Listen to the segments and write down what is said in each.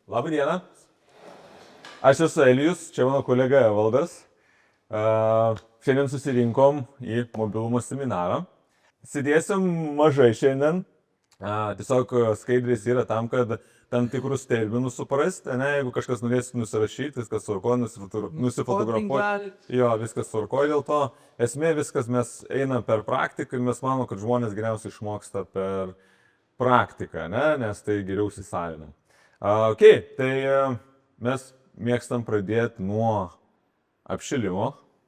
Labą dieną. Aš esu Elijus, čia mano kolega Evaldas. Šiandien susirinkom į mobilumo seminarą. Sėdėsim mažai šiandien. Tiesiog skaidrės yra tam, kad tam tikrus terminus suprasti. Jeigu kažkas norės nusirašyti, viskas tvarko, nusifotografuoti. Jo, viskas tvarko dėl to. Esmė viskas mes einam per praktiką ir mes manom, kad žmonės geriausiai išmoksta per praktiką, nes tai geriau įsisavina. Tai mes mėgstam pradėti nuo apšilimo.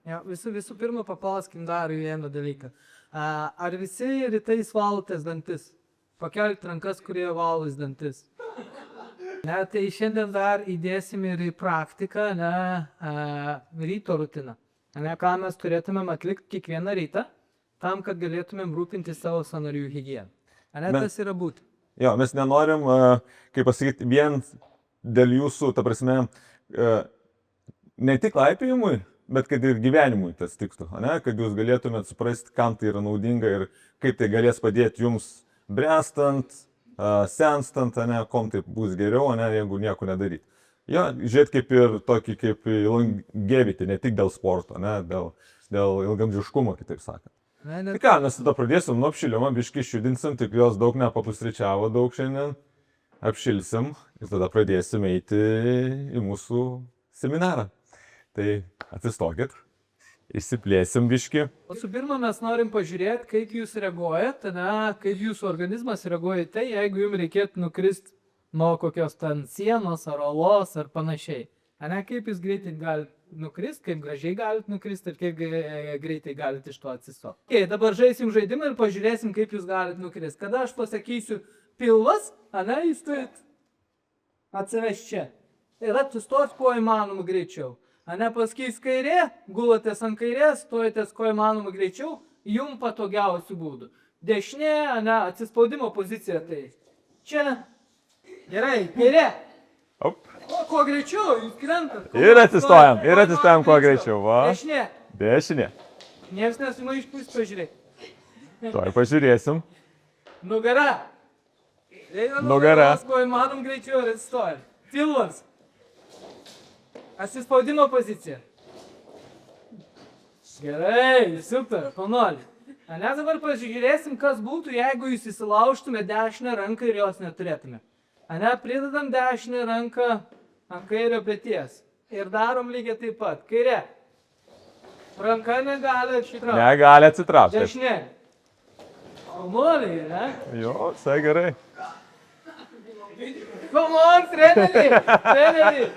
Ja, visų pirma, papaskim dar vieną dalyką. Ar visi rytais valotės dantis? Pakelti rankas, kurie valos dantis. Tai šiandien dar įdėsim ir į praktiką ryto rutiną. Ką mes turėtumėm atlikti kiekvieną rytą, tam, kad galėtumėm rūpinti savo sąnarių higieną. Tas yra būti. Jo, mes nenorim, kaip pasakyti, vien dėl jūsų, ta prasme, ne tik laipiojimui, bet kad ir gyvenimui tas tiktų, kad jūs galėtumėt suprasti, kam tai yra naudinga ir kaip tai galės padėti jums brestant, senstant, kom tai bus geriau, jeigu nieko nedaryti. Jo, žiūrėt kaip ir tokį kaip longevity, ne tik dėl sporto, dėl ilgamžiškumo, kitaip sakant. Tai ką, mes tada pradėsim nuo apšilimo, biškį išjudinsim, tik jos daug nepapusryčiavo daug šiandien, apšilsim ir tada pradėsim eiti į mūsų seminarą. Tai atsistokit, išsiplėsim biškį. Visų pirma, mes norim pažiūrėti, kaip jūs reaguojat, kaip jūsų organizmas reaguoja tai, jeigu jums reikėtų nukristi nuo kokios ten sienos ar olos ar panašiai. Kaip jūs greitai galite nukristi, kaip gražiai galite nukristi ir kaip greitai galite iš to atsistoti. Dabar žaisim žaidimą ir pažiūrėsim, kaip jūs galite nukristi. Kada aš pasakysiu pilvas, jūs turite atsivesti čia. Ir atsistos kuo įmanoma greičiau. Pasakys kairė, gulatės ant kairės, stojatės kuo įmanoma greičiau, jums patogiausių būdų. Dešinė, atsispaudimo pozicija tai. Čia. Gerai, kairė. Kuo greičiau, jūs krentat. Ir atsistojam kuo greičiau, va. Dešinė. Niekas nesumaiškus, pažiūrėk. Tuoj pažiūrėsim. Nugara. Nugara. Kuo įmanom greičiau ir atsistojam. Pilvas. Atsispaudimo pozicija. Gerai, super, panoli. Dabar pažiūrėsim, kas būtų, jeigu jūs įsilaužtume dešinę ranką ir jos neturėtume. Pridedam dešinę ranką ant kairio peties. Ir darom lygiai taip pat. Kairė. Ranka negali atsitraukti. Negali atsitraukti. Dešinė. Panoliai, Jo, visai gerai. Come on, treneri.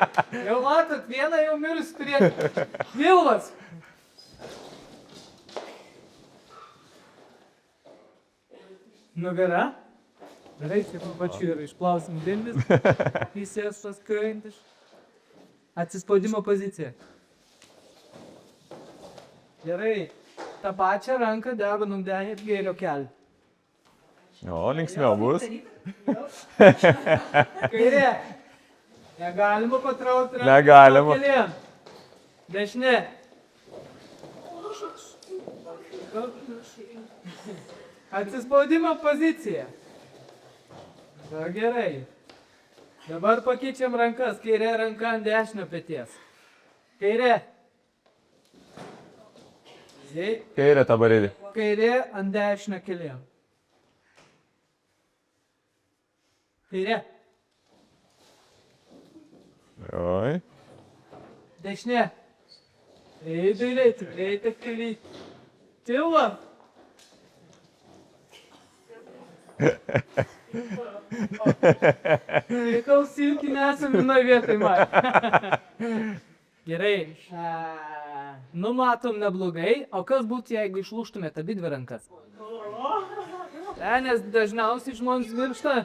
Jau matot, vieną jau mirus turėtų. Pilvas. Nugara. Gerai, taip pačiu ir išplausim dėmis. Įsės paskaiantis. Atsispaudimo pozicija. Gerai. Ta pačią ranką debinam denėt gėlio kelią. O, linksmiau bus. Kairė. Negalima patraukti ranką. Negalima. Dešinė. Atsispaudimo pozicija. Gerai. Dabar pakeičiam rankas. Kairė ranka ant dešinio peties. Kairė. Kairė tabarėlį. Kairė ant dešinio kelio. Kairė. Oi. Dešinė. Eidai, Tilva. Klausyk, nesam vienoj vietoj, man. Gerai. Matom neblogai. O kas būtų, jeigu išlūžtumėte abidvi rankas? Nes dažniausiai žmonės miršta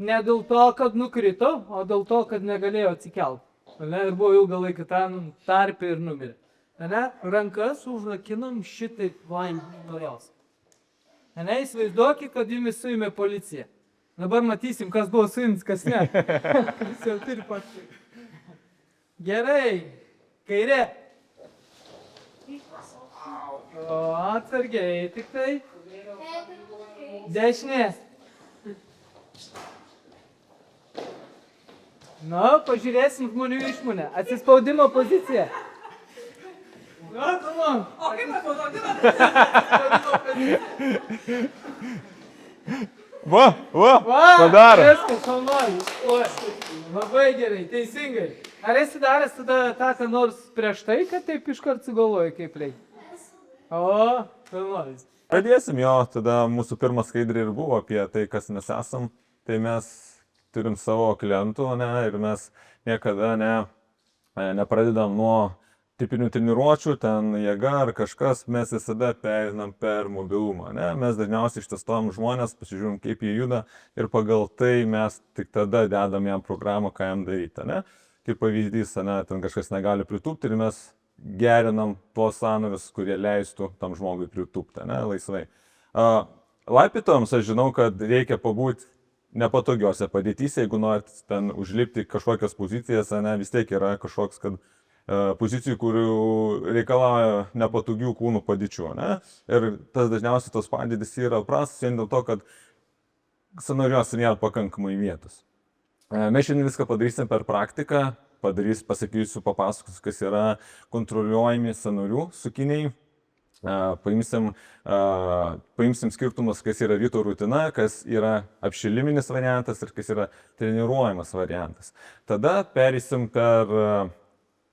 ne dėl to, kad nukrito, o dėl to, kad negalėjo atsikelti. Ir buvo ilgą laiką ten tarpe ir numirė. Rankas užrakinam šitaip vainoriausiai. Įsivaizduokit, kad jumis suėmė policija. Dabar matysim, kas buvo suimtas, kas ne. Kas jau turi pats. Gerai. Kairė. O, atsargiai, tik tai. Dešinė. Na, pažiūrėsim žmonių išmonę. Atsispaudimo pozicija. Na, come on. O kaip atspaudimo? Va, padaro. Viskas, šaunuoju. Labai gerai, teisingai. Ar esi daręs tada tą, ką nors prieš tai, kad taip iškart sugalvoji, kaip reikia? O, šaunuoju. Pradėsim jo, tada mūsų pirmas skaidrė ir buvo apie tai, kas mes esam. Tai mes turim savo klientų, ne, ir mes niekada nepradedam nuo tipinių treniruočių, ten jėga ar kažkas, mes visada perinam per mobilumą. Ne? Mes dažniausiai ištestuojam žmonės, pasižiūrim, kaip jie juda ir pagal tai mes tik tada dedam jam programą, ką jam daryti. Ne? Kaip pavyzdys, ne, ten kažkas negali pritūpti ir mes gerinam tuos sąnarius, kurie leistų tam žmogui pritūpti, ne, laisvai. Laipytojams aš žinau, kad reikia pabūti nepatogiose padėtyse, jeigu norit ten užlipti kažkokias pozicijas, ne, vis tiek yra kažkoks, kad pozicijų, kurių reikalauja nepatogių kūnų padėčių. Ne? Ir tas dažniausiai tos padėtys yra prastas vien dėl to, kad sąnariuose nėra pakankamai vietos. Mes šiandien viską padarysim per praktiką, pasakysiu, papasakosiu, kas yra kontroliuojami sąnarių sukiniai. Paimsim skirtumus, kas yra ryto rutina, kas yra apšiliminis variantas ir kas yra treniruojamas variantas. Tada pereisim per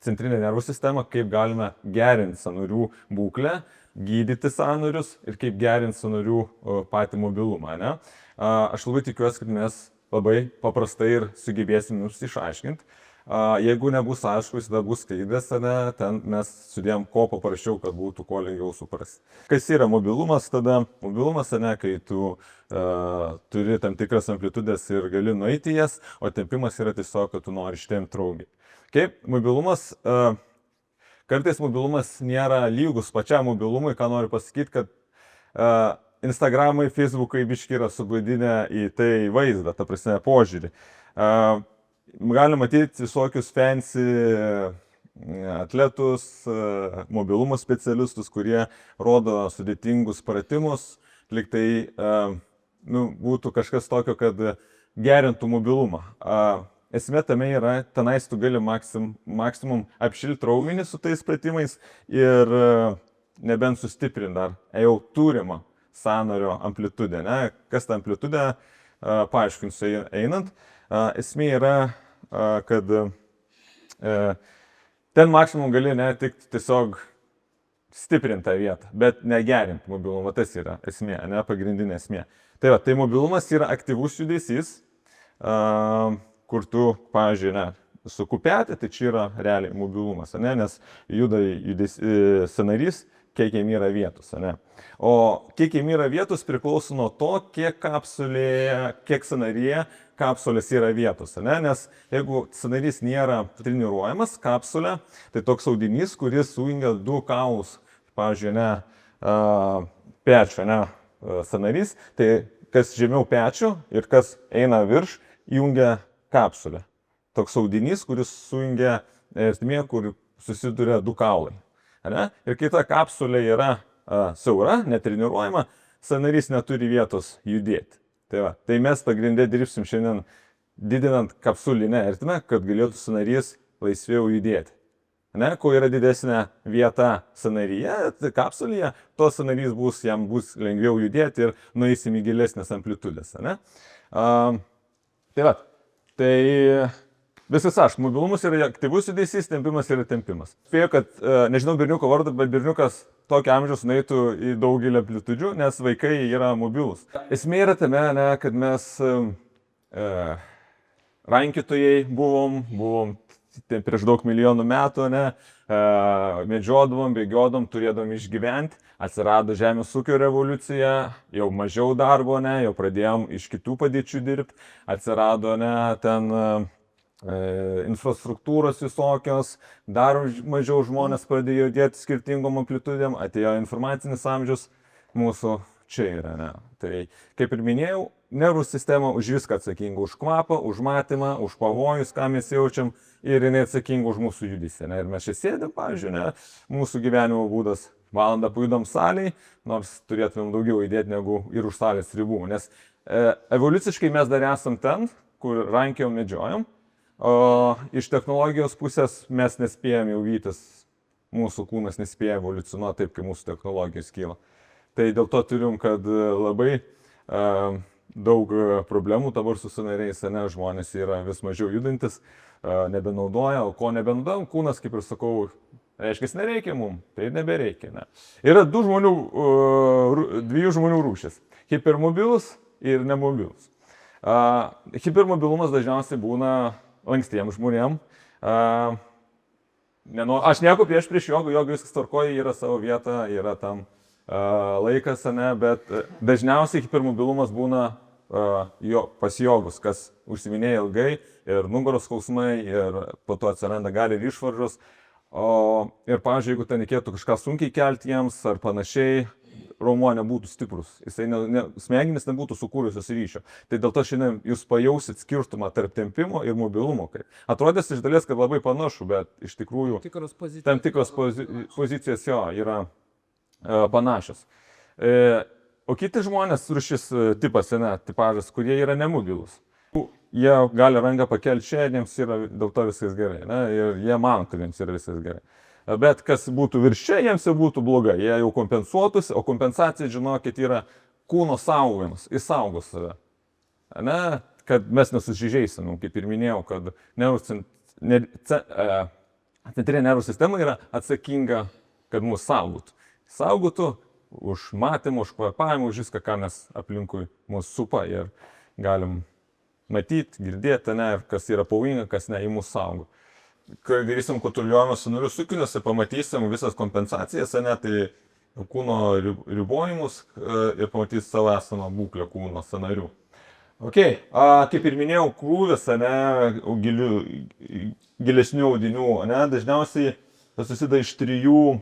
centrinę nervų sistemą, kaip galime gerinti sąnarių būklę, gydyti sąnarius ir kaip gerinti sąnarių patį mobilumą. Ne? Aš labai tikiuosi, kad mes labai paprastai ir sugebėsim jums išaiškinti. Jeigu nebus aišku, tada bus skaidrės, ten mes sudėjom ko paprasčiau, kad būtų kuo lengviau suprasti. Kas yra mobilumas tada? Mobilumas, kai tu turi tam tikras amplitudės ir gali nueiti jas, o tempimas yra tiesiog, kad tu nori ištempti raumenį. Kaip mobilumas, kartais mobilumas nėra lygus pačiam mobilumui, ką noriu pasakyti, kad Instagramai, Facebookai biški yra sugadinę į tai vaizdą, ta prasme požiūrį. Galima matyti visokius fancy atletus, mobilumo specialistus, kurie rodo sudėtingus pratimus, lyg tai būtų kažkas tokio, kad gerintų mobilumą. Esmė tame yra, tenais tu gali maksimum apšilti raumenį su tais pratimais ir nebent sustiprinti dar jau turimą sąnario amplitudę. Ne? Kas ta amplitudė, paaiškinsiu einant. Esmė yra, kad ten maksimum gali tik tiesiog stiprinti tą vietą, bet negerinti mobilumą. Tas yra esmė, ne pagrindinė esmė. Tai mobilumas yra aktyvus judesys, kur tu, pavyzdžiui, su kupetė, tai čia yra realiai mobilumas, nes juda sąnarys, kiek jam yra vietos. O kiek jam yra vietos priklauso nuo to, kiek sąnaryje kapsulės yra vietos. Nes jeigu sąnarys nėra treniruojamas kapsulė, tai toks audinys, kuris sujungia du kaulus, pavyzdžiui, pečio sąnarys, tai kas žemiau pečio ir kas eina virš, jungia kapsulę. Toks audinys, kuris sujungia ertmė, kur susiduria du kaulai. Ir kai ta kapsulė yra siaura, netreniruojama, sąnarys neturi vietos judėti. Tai mes pagrindė dirbsim šiandien didinant kapsulinę ertmę, kad galėtų sąnarys laisviau judėti. Kuo yra didesnė vieta sąnaryje, kapsulėje, to sąnarys jam bus lengviau judėti ir nueisim į gilesnės amplitudės. Tai viskas aš, mobilumas yra aktyvus judesys, tempimas yra tempimas. Spėju, kad, nežinau berniuko vardą, bet berniukas tokio amžiaus nueitų į daugelį amplitudžių, nes vaikai yra mobilus. Esmė yra tame, kad mes rankiotojai buvom prieš daug milijonų metų, medžiodavom, bėgiodom, turėdom išgyventi, atsirado žemės ūkio revoliucija, jau mažiau darbo, jau pradėjom iš kitų padėčių dirbti, atsirado ten infrastruktūros visokios, dar mažiau žmonės pradėjo judėti skirtingom amplitudėm, atėjo informacinis amžius, mūsų čia yra. Tai kaip ir minėjau, nervų sistema už viską atsakinga, už kvapą, už matymą, už pavojus, ką mes jaučiam ir jinai atsakinga už mūsų judesį. Ir mes čia sėdėm, pavyzdžiui, mūsų gyvenimo būdas, valandą pajudom salėj, nors turėtumėm daugiau judėti negu ir už salės ribų, nes evoliuciškai mes dar esam ten, kur rankiojom, medžiojom. O iš technologijos pusės mes nespėjame jau vytis, mūsų kūnas nespėja evoliucionuoti taip, kaip mūsų technologijos kyla. Tai dėl to turim, kad labai daug problemų dabar su sąnariais, ne, žmonės yra vis mažiau judantis, nebenaudoja, o ko nebenaudojam, kūnas, kaip ir sakau, reiškia, nereikia mums, tai nebereikia. Ne. Yra dviejų žmonių rūšis - hipermobilus ir nemobilus. Hipermobilumas dažniausiai būna lankstiems žmonėm. Aš nieko prieš jogą, joga viskas tvarkoja, yra savo vieta, yra tam laikas, ne, bet dažniausiai hipermobilumas būna pas jogus, kas užsiminėja ilgai ir nugaros skausmai, ir po to atsiranda gali ir išvaržos. Ir, pavyzdžiui, jeigu ten reikėtų kažką sunkiai kelti jiems ar panašiai, raumuo nebūtų stiprus, smegenys nebūtų sukūrusios ryšio. Tai dėl to šiandien jūs pajausit skirtumą tarp tempimo ir mobilumo. Atrodės iš dalies, kad labai panašu, bet iš tikrųjų tam tikros pozicijos jo yra panašios. O kiti žmonės, rūšis tipas, tipažas, kurie yra nemobilus. Jie gali ranką pakelti čia, jiems yra dėl to viskas gerai. Ne? Ir jie mano, kad jiems yra viskas gerai. Bet kas būtų virš čia, jiems jau būtų blogai. Jie jau kompensuotųsi, o kompensacija, žinokit, yra kūno saugojimas. Jis saugo save. Ne? Kad mes nesusižeisim, kaip ir minėjau, kad centrinė nervų sistema yra atsakinga, kad mus saugotų. Saugotų už matymą, už kvėpavimą, už viską, ką mes aplinkui mūsų supa ir galim matyti, girdėti, ne, ir kas yra pavojinga, kas ne, į mūsų saugo. Kai darysim kontroliuojamą sąnarių sukinius, pamatysim visas kompensacijas, ne, tai kūno ribojimus ir pamatysim savo esamą būklę kūno sąnarių. Okay. Kaip ir minėjau, krūvis, ne, gilesnių audinių, ne, dažniausiai susideda iš 3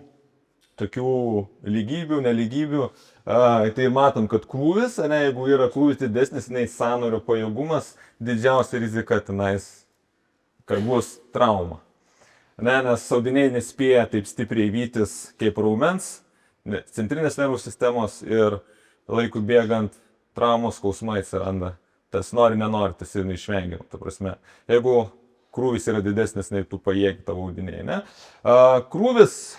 tokių lygybių, nelygybių. Tai matom, kad krūvis, ne, jeigu yra krūvis didesnis, nei sąnario pajėgumas, didžiausia rizika tenais, kad bus trauma. Ne, nes audiniai nespėja taip stipriai vytis kaip raumens, centrinės nervų sistemos ir laikui bėgant traumos skausmai atsiranda. Tas nori, nenori, tas ir neišvengiama. Ta prasme, jeigu krūvis yra didesnis, nei tu pajėgi tavo audiniai. Ne? Krūvis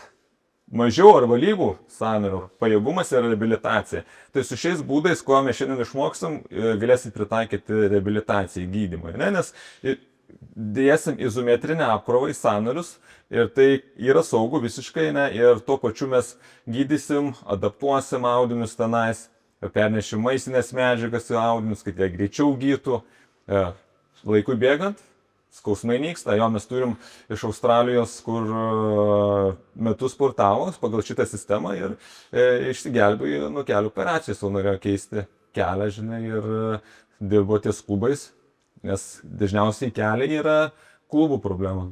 mažiau arba lygų sąnarių pajėgumas yra reabilitacija. Tai su šiais būdais, ko mes šiandien išmokstam, galėsim pritaikyti reabilitacijai, gydymui. Ne? Nes dėsim izometrinę apkrovą į sąnarius ir tai yra saugu visiškai, ne? Ir tuo pačiu mes gydysim, adaptuosim audinius tenais, pernešim maistinės medžiagas į audinius, kad jie greičiau gytų. Laikui bėgant, skausmai nyksta. Jo mes turim iš Australijos, kur metus sportavo pagal šitą sistemą ir išsigelbėjo nuo kelių operacijų. Jau norėjo keisti kelią, žinai, ir dirbo ties klubais, nes dažniausiai keliai yra klubų problema.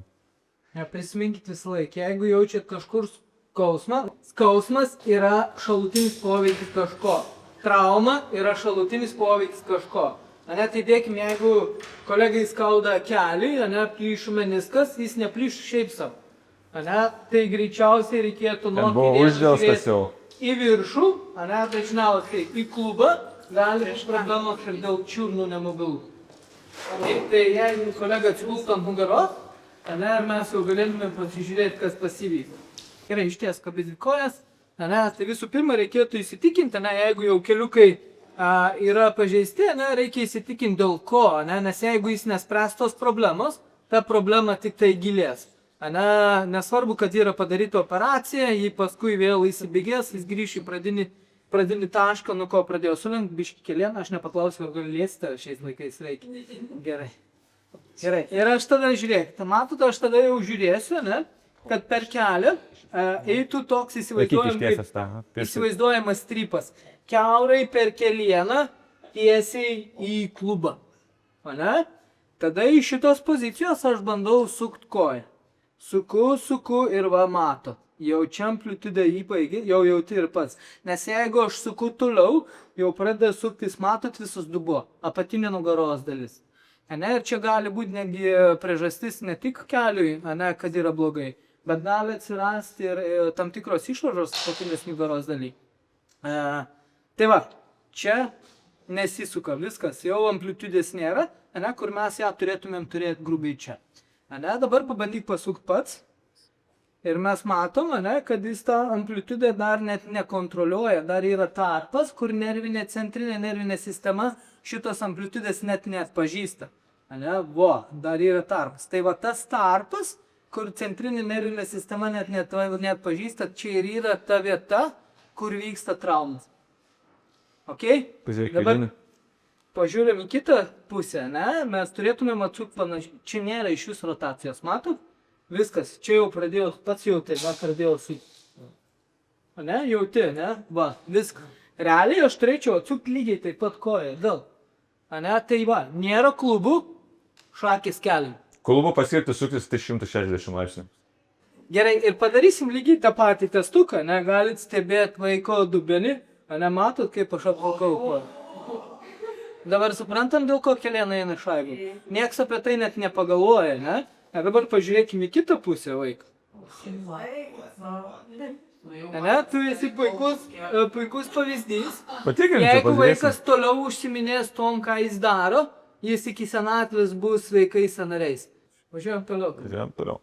Prisiminkit visą laiką, jeigu jaučiat kažkur skausmą, skausmas yra šalutinis poveikis kažko. Trauma yra šalutinis poveikis kažko. Ane, tai dėkim, jeigu kolegai skauda kelį, ane, plyšų meniskas, jis neplyš šiaip savo. Ane, tai greičiausiai reikėtų nuo kairės žiūrėti į viršų, ane, dažniausiai į klubą, gali būti problemos ir dėl čiurnų nemobilų. Tai jeigu kolega atsigultų ant nugaros, ane, mes jau galėtume pasižiūrėti, kas pasivyko. Gerai, išties kabinti kojas, ane, tai visų pirma reikėtų įsitikinti, ane, jeigu jau keliukai yra pažeisti, ne, reikia įsitikinti dėl ko, ne, nes jeigu jis nespręs tos problemos, ta problema tik tai gilės. Ne, nesvarbu, kad yra padaryta operacija, jį paskui vėl įsibėgės, jis grįš į pradinį tašką, nuo ko pradėjo sulenkti, biškį kelieną, aš nepaklausiu, ar galėsite šiais laikais reikia. Gerai. Gerai. Ir aš tada žiūrėkite, matot, aš tada jau žiūrėsiu, ne, kad per kelią eitų toks įsivaizduojamas strypas. Kiaurai per kelieną tiesiai į klubą. Ne? Tada iš šitos pozicijos aš bandau sukt koją. Suku ir va mato. Jaučiam amplitudę įpaigi, jau jauti ir pats. Nes jeigu aš suku toliau, jau pradeda suktis, matot visus dubuo, apatinė nugaros dalis. Ne? Ir čia gali būti netgi priežastis ne tik keliui, ne, kad yra blogai, bet gali atsirasti ir tam tikros išvaržos apatinės nugaros daly. Tai va, čia nesisuka viskas, jau amplitudės nėra, ane, kur mes ją turėtumėm turėti grubiai čia. Ane, dabar pabandyk pasukti pats. Ir mes matom, ane, kad jis tą amplitudę dar net nekontroliuoja, dar yra tarpas, kur centrinė nervinė sistema šitos amplitudės net neatpažįsta. Ane, dar yra tarpas. Tai va tas tarpas, kur centrinė nervinė sistema net neatpažįsta, čia ir yra ta vieta, kur vyksta traumas. Ok? Dabar pažiūrėm į kitą pusę, ne? Mes turėtumėm atsukti panašiai. Čia nėra iš vis rotacijos, matot? Viskas, čia jau pradėjau, pats jauti, va, pradėjau su... Ne, jauti, ne? Va, viskas. Realiai aš turėčiau atsukti lygiai taip pat koją, vėl. Ne, tai va, nėra klubų, šakės keliai. Klubo paskirti suktis 160 laipsnių. Gerai, ir padarysim lygiai tą patį testuką, ne? Galit stebėti vaiko dubenį, ne, matot, kaip aš apvalkau koją. Dabar suprantam, dėl ko keliena eina šaibų. Nieks apie tai net nepagalvoja, ne? A dabar pažiūrėkime į kitą pusę vaiką. Ne, tu esi puikus pavyzdys. Jeigu vaikas toliau užsiminės tom, ką jis daro, jis iki senatvės bus sveikais sąnariais. Važiuojam toliau.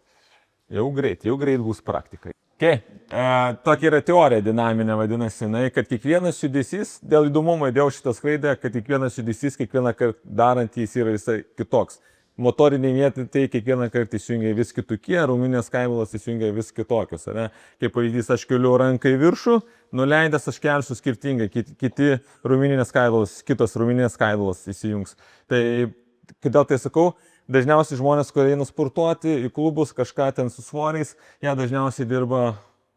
Jau greit bus praktika. Tokia yra teorija dinaminė, vadinasi, kad kiekvienas judesys, dėl įdomumo įdėjau šitą sklaidą, kad kiekvienas judesys, kiekvieną kartą darant jis yra visai kitoks. Motoriniai vietai tai kiekvieną kartą įsijungia vis kitokie, raumeninės skaidulos įsijungia vis kitokios. Ne? Kaip pavyzdys, aš keliu ranką į viršų, nuleidęs aš kelsiu skirtingai, kitos raumeninės skaidulos įsijungs. Tai kodėl tai sakau, dažniausiai žmonės, kurie eina sportuoti į klubus, kažką ten su svoriais, jie dažniausiai dirba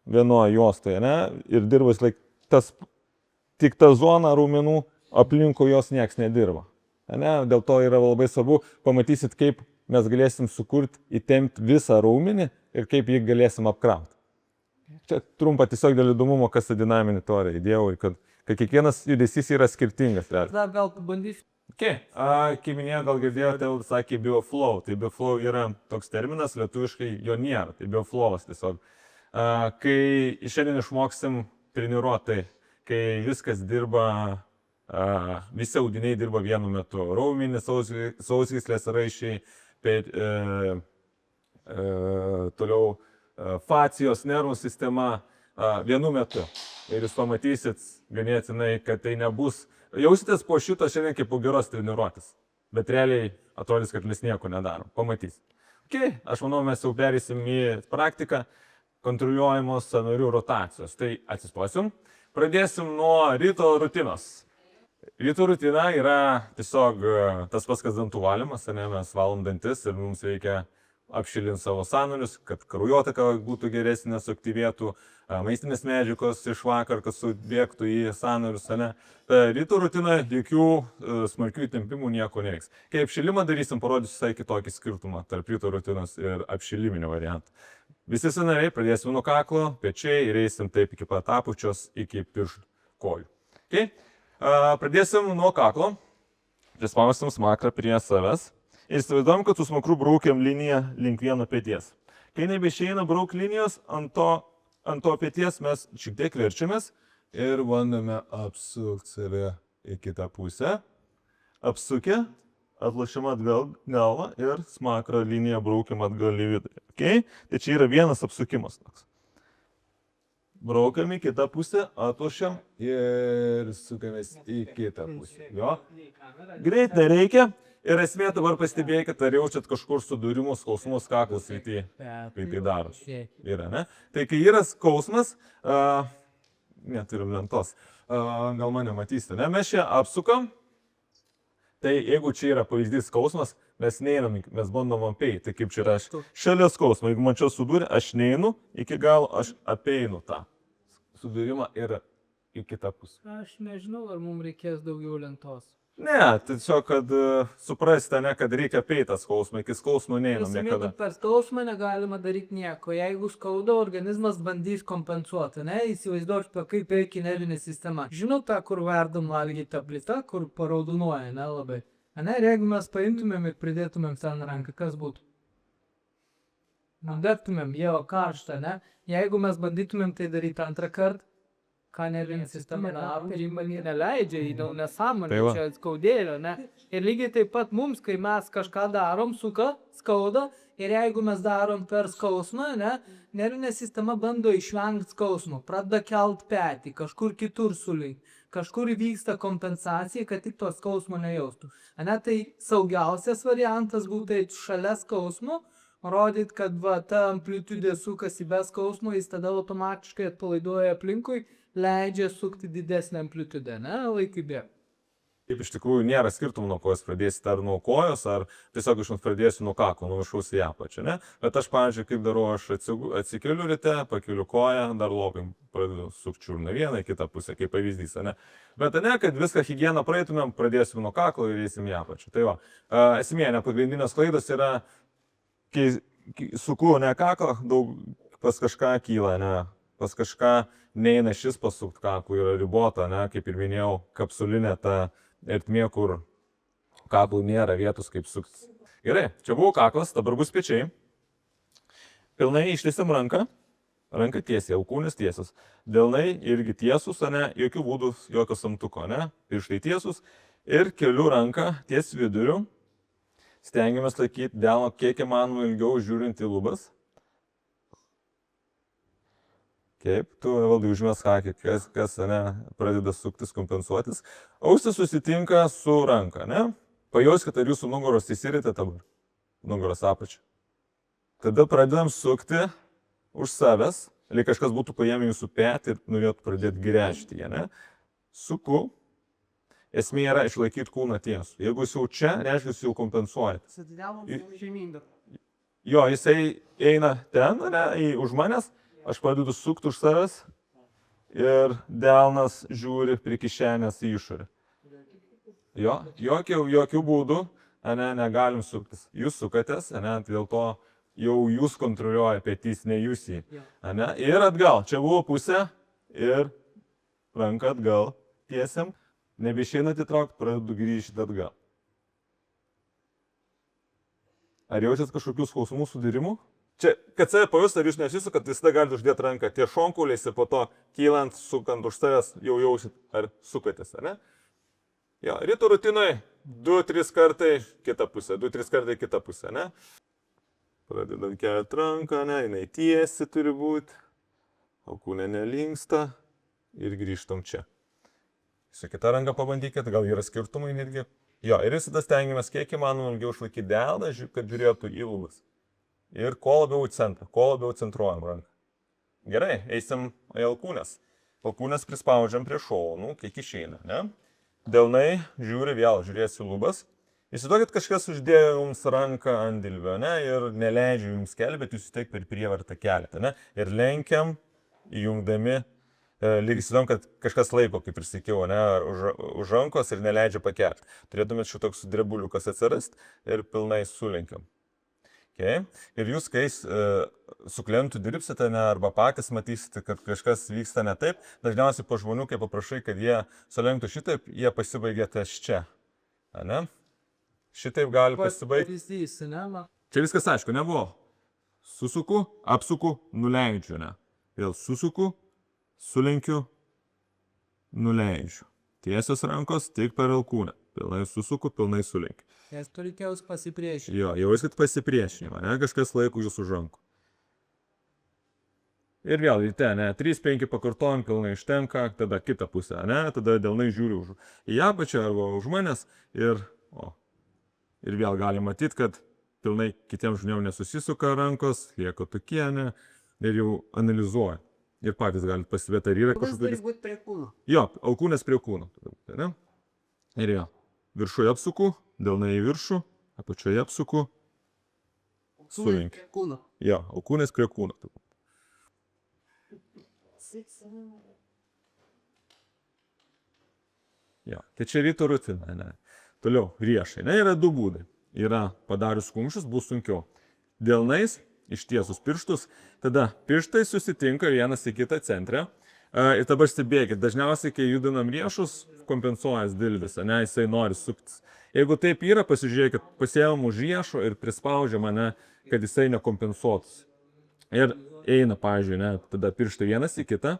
vienoje juostoje, ne? Ir dirba tik ta zona raumenų, aplinkui jos nieks nedirba. Ne? Dėl to yra labai svarbu, pamatysit, kaip mes galėsim sukurti, įtempti visą raumenį ir kaip jį galėsim apkrauti. Čia trumpa tiesiog dėl įdomumo, kas ta dinaminė teorija įdėjau, kad kiekvienas judesys yra skirtingas. Dar gal pabandysiu. Kaip minėjau, gal girdėjote, sakė bioflow. Tai bioflow yra toks terminas, lietuviškai jo nėra, tai bioflowas tiesiog. Kai šiandien išmoksim treniruoti, kai viskas dirba, visi audiniai dirba vienu metu. Raumenys, sausgyslės, raiščiai, toliau facijos, nervų sistema vienu metu. Ir jūs pamatysit ganėtinai, kad tai nebus. Jausitės po šito šiandien kaip po geros treniruotės. Bet realiai atrodys, kad mes nieko nedarom. Pamatysit. Aš manau, mes jau perėsim į praktiką kontroliuojamos sąnarių rotacijos. Tai atsistosim. Pradėsim nuo ryto rutinos. Ryto rutina yra tiesiog tas pats, kas dantų valymas, ne, mes valom dantis ir mums reikia apšilinti savo sąnarius, kad kraujotaka būtų geresnė, suaktyvėtų, maistinės medžiagos iš vakar, kad subėgtų į sąnarius. Ryto rutina, jokių smarkių įtempimų nieko nereiks. Kai apšilimą darysim, parodysiu visai kitokį skirtumą tarp ryto rutinos ir apšiliminio varianto. Visi sąnariai pradėsim nuo kaklo, pečiai ir eisim taip iki pat apačios, iki pirštų kojų. Pradėsim nuo kaklo, prispausim smakrą prie savęs ir įsivaizduojam, kad su smakru braukiam liniją link vieno peties. Kai nebeišeina brauk linijos, ant to peties mes šiek tiek verčiamės ir bandome apsukti save į kitą pusę. Apsukę, atlašim atgal galvą ir smakrą liniją braukiam atgal į vidurį. Tai čia yra vienas apsukimas toks. Braukam į kitą pusę, atlošiam ir sukamės į kitą pusę. Greit nereikia. Ir esmė dabar pastebėkit, ar jaučiat kažkur sudūrimus, skausmus kaklo srityje, kai tai daros. Yra, ne? Tai kai yra skausmas, neturim lentos, gal mane matysite, ne? Mes čia apsukam. Tai jeigu čia yra pavyzdys skausmas, mes neinam, mes bandom apeiti. Tai kaip čia yra šalia skausmo. Jeigu man čia sudūrė, aš neinu iki galo, aš apeinu tą sudūrimą ir į kitą pusę. Aš nežinau, ar mums reikės daugiau lentos. Ne, tiesiog, kad suprasite, ne, kad reikia apeiti tą skausmą, iki skausmo neinam niekada. Per skausmą negalima daryti nieko. Jeigu skauda, organizmas bandys kompensuoti, ne? Įsivaizduok, kaip veikia nervinė sistema. Žinau tą, kur verdam valgyti tą plitą, kur paraudonuoja, ne, labai. Ne, ir jeigu mes paimtumėm ir pridėtumėm ten ranką, kas būtų? Degtumėm, jau karštą, ne? Jeigu mes bandytumėm tai daryti antrą kartą, ką nervinė sistema daro, ir ji neleidžia, į nesąmonę, Tai va. čia skaudėlio, ne? Ir lygiai taip pat mums, kai mes kažką darom, skauda, ir jeigu mes darom per skausmą, ne, nervinė sistema bando išvengti skausmo, pradeda kelt petį, kažkur kitur sulink, kažkur vyksta kompensacija, kad tik to skausmo nejaustų. Ane, tai saugiausias variantas būtų eiti šalia skausmo, rodyt, kad va, ta amplitudė sukasi be skausmo, jis tada automatiškai atpalaiduoja aplinkui, leidžia sukti didesnę amplitudę, ne, laikui bėgant. Kaip iš tikrųjų nėra skirtumų, nuo ko jūs pradėsite, ar nuo kojos, ar tiesiog iš pradėsiu nuo kako, nuo viršaus į apačią, ne? Bet aš, pavyzdžiui, kaip darau, aš atsikeliu ryte, pakeliu koją, dar lopai pradedu sukti čiurną vieną, į kitą pusę, kaip pavyzdys, ne? Bet ne, kad viską higieną praeitumėm, pradėsim nuo kaklo ir eisim į apačią. Tai va, esmė, ne, pagrindinės klaidos yra, kai suku ne kaklą, daug pas kažką kyla, ne? Pas kažką neina šis pasukti kaklų, yra ribota, ne? Kaip ir minėjau, kapsulinė ta ertmė, kur kaklų nėra vietos kaip suktis. Gerai, čia buvo kaklas, dabar bus pečiai. Pilnai ištiesim ranką, ranka tiesiai, alkūnės tiesios. Delnai irgi tiesus, ne, jokių būdų, jokio samtuko, ne, pirštai tiesus. Ir keliu ranką ties viduriu. Stengiamės laikyti delną kiek įmanoma ilgiau žiūrint į lubas. Kaip, tu valdai užmės hakį, kas ne, pradeda suktis, kompensuotis. Ausys susitinka su ranka, ne? Pajauskite, ar jūsų nugaros įsirite dabar, nugaros apačią. Tada pradedam sukti už savęs, lyg kažkas būtų paėmę jūsų petį ir norėtų pradėti gręžti ją, ne? Suku. Esmė yra išlaikyti kūną tiesų. Jeigu jūs jau čia, reiškia, jūs jau kompensuojate. Jo, jisai eina ten, ne, už manęs. Aš pradedu sukti už savęs ir delnas žiūri prie kišenės į išorę. Jo, jokių būdų, ne, negalim suktis. Jūs sukatės, ne, dėl to jau jūs kontroliuoja petys, ne jūs jį. Ne, ir atgal, čia buvo pusė ir ranką atgal tiesiam, nebeišeinat įtraukti, pradedu grįžti atgal. Ar jaučiat kažkokių skausmų sudirimų? Čia, kad save pajus, ar jūs nesisukat, visada galite uždėti ranką ties šonkauliais ir po to kylant, sukant už savęs, jau jausit, ar sukatės, ar ne? Jo, ryto rutinai 2-3 kartai kitą pusę, 2-3 kartai kitą pusę, ne? Pradedam kelti ranką, ne, jinai tiesi turi būti, alkūnė nelinksta ir grįžtam čia. Su kita ranka pabandykit, gal yra skirtumai netgi. Jo, ir visada stengiamės kiek įmanoma ilgiau išlaikyti delną, kad žiūrėtų į lubas. Ir kuo labiau į centrą, kuo labiau centruojam ranką. Gerai, eisim į alkūnės. Alkūnės prispaudžiam prie šonų, kiek išeina, ne? Delnai žiūri vėl, žiūrės į lubas. Įsivaizduokit, kažkas uždėjo jums ranką ant dilbio, ne? Ir neleidžia jums kelti, bet jūs tik per prievartą keliate, ne? Ir lenkiam, įjungdami, lyg įsivaizduom, kad kažkas laiko, kaip ir sakiau, ne? Už rankos ir neleidžia pakelti. Turėtumėt šitoks drebuliukas atsirasti ir pilnai sulenkiam. Okay. Ir jūs, kai su klientu dirbsite, ne, arba patys matysite, kad kažkas vyksta ne taip, dažniausiai po žmonių, kai paprašai, kad jie sulenktų šitaip, jie pasibaigia ties čia. Ne? Šitaip gali pasibaigti. Čia viskas aišku, nebuvo. Susuku, apsuku, nuleidžiu, ne. Vėl susuku, sulenkiu, nuleidžiu. Tiesios rankos tik per alkūnę. Pilnai susuku, pilnai sulenkiu. Nes tu reikės pasipriešinti. Jo, jauskit pasipriešinimą, ne, kažkas laiko jūsų už rankų. Ir vėl į ten, ne, 3-5 pakartojam, pilnai ištenka, tada kitą pusę, ne, tada delnai žiūri į apačią arba už manęs ir vėl gali matyti, kad pilnai kitiems žmonėms nesusisuka rankos, lieka tokie, ne, ir jau analizuoja. Ir patys galite pasivėti, ar yra kažkokių... Turi būti prie kūno. Jo, alkūnės prie kūno. Ne? Ir jo, viršuje apsuku. Delnai į viršų, apačioje apsuku, sulenkiu. Jo, alkūnės prie kūno. Jo, tai čia ryto rutina, ne. Toliau, riešai, ne, yra du būdai. Yra padarius kumščius, bus sunkiau. Delnais, ištiesus pirštus, tada pirštai susitinka vienas į kitą centre. Ir dabar stebėkit, dažniausiai, kai judinam riešus, kompensuojas dilbis, ne, jisai nori suktis. Jeigu taip yra, pasižiūrėkit, pasiėmam už riešo ir prispaudžiam, ne, kad jisai nekompensuotus. Ir eina, pavyzdžiui, ne, tada pirštai vienas į kitą,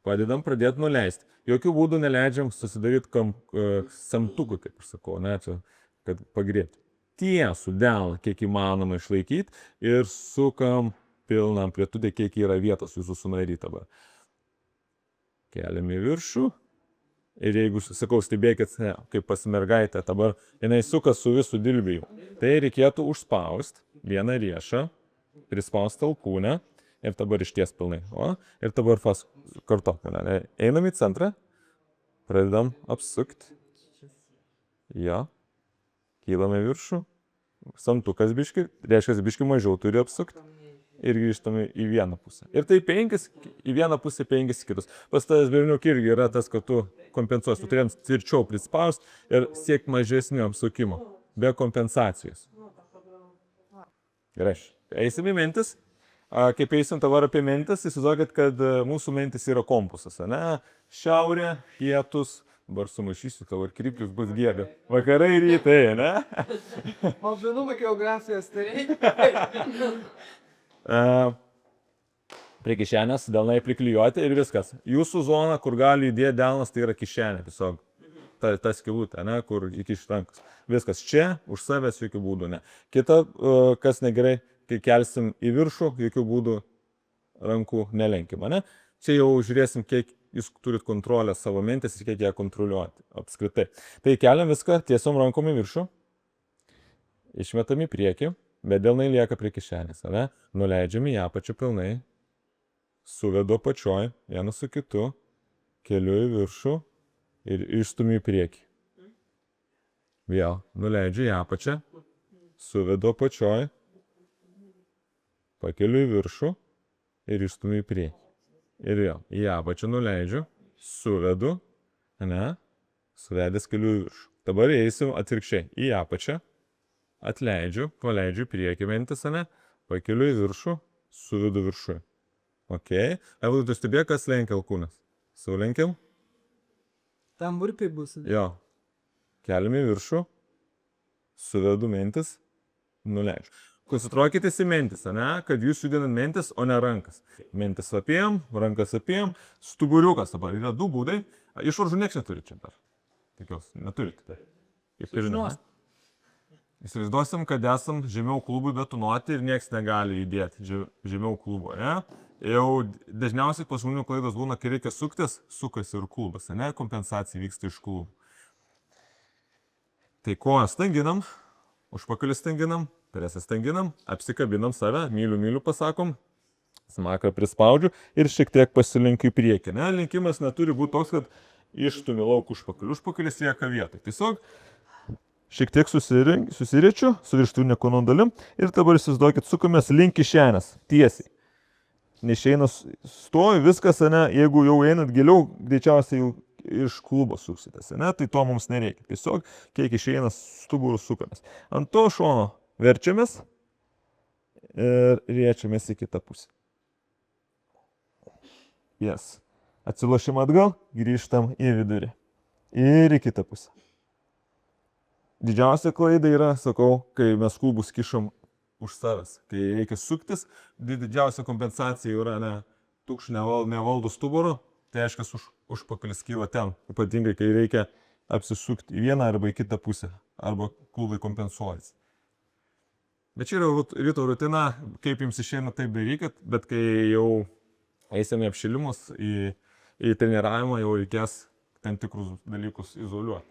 padedam pradėti nuleisti. Jokių būdų neleidžiam susidaryti samtukų, kaip aš sakau, ne, čia, kad pagrėti. Tiesų delną, kiek įmanoma išlaikyti ir sukam pilną amplitudę, kiek yra vietos jūsų sąnary dabar. Keliam į viršų. Ir jeigu, sakau, stebėkit, kaip pas mergaitę, dabar jinai suka su visų dilbėjų. Tai reikėtų užspausti vieną riešą, prispausti alkūnę ir dabar išties pilnai. O, ir dabar kartokime. Einam į centrą, pradedam apsukti. Jo. Kylam į viršų. Samtukas biški, reiškia biški mažiau turi apsukti. Ir grįžtame į vieną pusę. Ir tai 5, į vieną pusę 5 kitus. Pas tavęs berniuk irgi yra tas, kad tu kompensuosi. Tu turėjom tvirčiau prispausti ir siek mažesnio apsukimo. Be kompensacijos. Gerai. Eisim į mentis. Kaip eisim dabar apie mentis, įsivaizduokit, kad mūsų mentis yra kompasas. Ne? Šiaurė, pietus. Dabar sumaišysiu tavo ir kryptis bus gėda. Vakarai, rytai, ne? Malvinumą geografijos tai. Prie kišenės delnai priklijuoti ir viskas. Jūsų zona, kur gali judėti delnas, tai yra kišenė. Tiesiog ta skylutė, ne, kur iki rankos. Viskas čia, už savęs jokių būdų ne. Kita, kas negerai, kai kelsim į viršų, jokių būdų rankų nelenkim. Ne? Čia jau žiūrėsim, kiek jūs turit kontrolę savo mintis ir kiek ją kontroliuoti apskritai. Tai keliam viską, tiesom rankom į viršų, išmetam į priekį, bet delnai lieka prie kišenės. Ne? Nuleidžiam į apačią pilnai, suvedu apačioj, vieną su kitu, keliu į viršų ir išstumiu į priekį. Vėl nuleidžiu į apačią, suvedu apačioj, pakeliu į viršų ir išstumiu į priekį. Ir vėl į apačią nuleidžiu, suvedu, ne, suvedęs keliu į viršų. Dabar eisim atvirkščiai, į apačią, atleidžiu, paleidžiu į priekį mentis, ne, pakeliu į viršų, suvedu viršui. Ok, ar tu stebėk, kas lenkia alkūnes? Saulenkiam? Tam burpiai bus. Jo. Keliam į viršų, suvedu mentis, nuleidžiu. Koncentruokitės į mentis, ne? Kad jūs judinat mentis, o ne rankas. Mentis apėjom, rankas apėjom, stuburiukas dabar. Yra 2 būdai. Išvaržų nieks neturi čia dar. Tikiuosi, neturite. Kaip ir žinoma. Įsivaizduosim, kad esam žemiau klubui betonuoti ir nieks negali judėti žemiau klubo, ne? Jau dažniausiai pas žmonių klaidos būna, kai reikia suktis, sukasi ir klubas, ne? Kompensacija vyksta iš klubų. Tai koją stanginam, užpakalį stanginam, presą stanginam, apsikabinam save, myliu pasakom, smakrą prispaudžiu ir šiek tiek pasilenkiu į priekį. Ne? Linkimas neturi būti toks, kad ištumi lauk užpakalį. Užpakalis lieka vietoj. Tiesiog šiek tiek susiriečiu su viršutinė kūno dalim ir dabar įsivaizduokit, sukamės link kišenės, tiesiai. Neišeina stovi, viskas, ne, jeigu jau einat giliau, greičiausiai jau iš klubo suksitės, ne, tai to mums nereikia. Tiesiog, kiek išeina stuburų sukamės. Ant to šono verčiamės ir riečiamės į kitą pusę. Yes. Atsilošim atgal, grįžtam į vidurį. Ir į kitą pusę. Didžiausia klaida yra, sakau, kai mes klubus kišam už savęs. Kai reikia suktis, didžiausia kompensacija yra ne tukš nevaldų stuburo, tai aiškia užpakalis kyla ten. Ypatingai, kai reikia apsisukti į vieną arba į kitą pusę. Arba klubai kompensuojasi. Bet čia yra ryto rutina, kaip jums išeina, taip darykit, bet kai jau eisime apšilimus į treniravimą, jau reikės tam tikrus dalykus izoliuoti.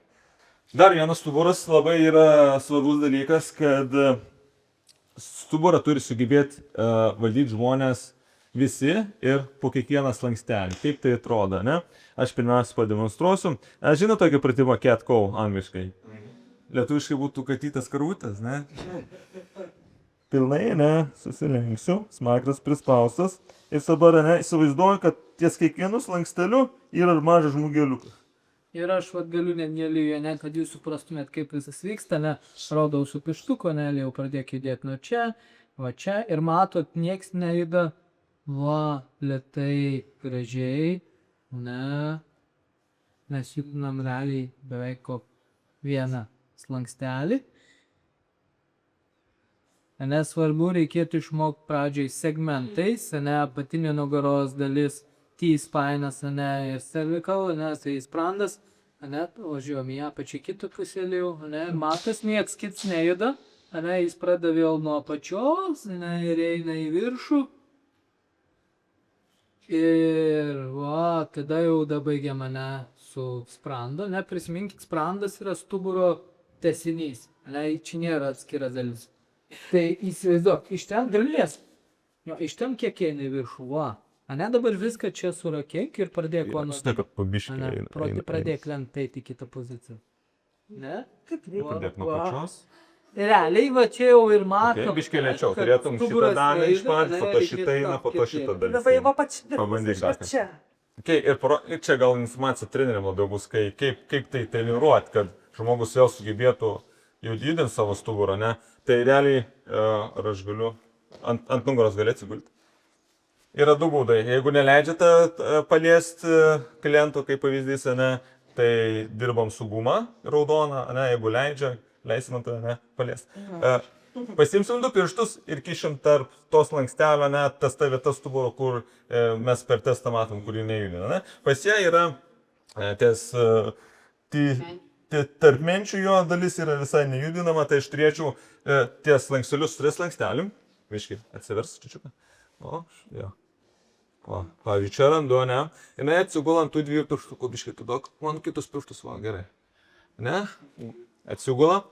Dar vienas stuburas labai yra svarbus dalykas, kad stuburą turi sugebėti valdyti žmonės visi ir po kiekvieną slankstelį. Kaip tai atrodo, ne? Aš pirmiausia pademonstruosiu. Žinau tokį pratimą cat cow angliškai. Lietuviškai būtų katytas karvutės, ne? Pilnai, ne? Susilenksiu, smakras prispaustas. Ir dabar, ne, įsivaizduoju, kad ties kiekvienu slanksteliu yra mažas žmogeliukas. Ir aš galiu netgi, ne, kad jūs suprastumėt, kaip visas vyksta, ne, rodau su pištuko, ne, jau pradėk judėti nuo čia, va čia, ir matot, nieks nejuda, va, lėtai, gražiai, ne, mes judinam realiai beveik vieną slankstelį. Nesvarbu, reikėtų išmokti pradžiai segmentais, ne, apatinė nugaros dalis T-spainas, ane, ir cervical, ane, tai sprandas, ane, važiuojam į apačią kitą pusėlį jau, ane, matas nieks kits nejuda, ane, jis pradeda vėl nuo apačios, ane, ir eina į viršų. Ir, va, tada jau baigiam, ane, su sprandu, ne, prisiminkit, sprandas yra stuburo tęsinys, ane, čia nėra atskira dalis. Tai įsivaizduok, iš ten galės, jo, iš ten kiek eina į viršų, va. Ane, dabar viską čia surakėk ir pradėk kuo nors. Taip, kad pabiškiai eina. Pradėk lent eiti į kitą poziciją. Ne? Pradėk nuo pačios. Realiai, va čia jau ir matom. Biškiai lėčiau, turėtum šitą dalį išmat, po to šitą eina, po to šitą dalį. Pabandyk dar. Okay, ir čia gal informacija treneriam labiau bus, kaip tai treniruoti, kad žmogus vėl sugebėtų judinti savo stuburą, ne? Tai realiai, ar aš galiu ant nugaros galėti atsigulti. Yra du būdai. Jeigu neleidžiate paliesti klientų, kaip pavyzdys, ne, tai dirbam su guma raudona, ne, jeigu leidžia, leisim ant ne, paliesti. Pasimsim du pirštus ir kišim tarp tos lankstelio, ne, tas ta vieta stuburo, kur mes per testą matom, kur jį nejudina. Ne. Pas ją yra tarpmenčių jo dalis yra visai nejudinama, tai aš turėčiau ties lankstelius turės lankstelim. Viškai, atsivers čiučiuką. O, jo. O, pavyzdžiui, čia randu, ne? Ir atsigula ant tų dviejų pirštukų, biškai, tu duok man kitus pirštus, va, gerai. Ne? Atsigula.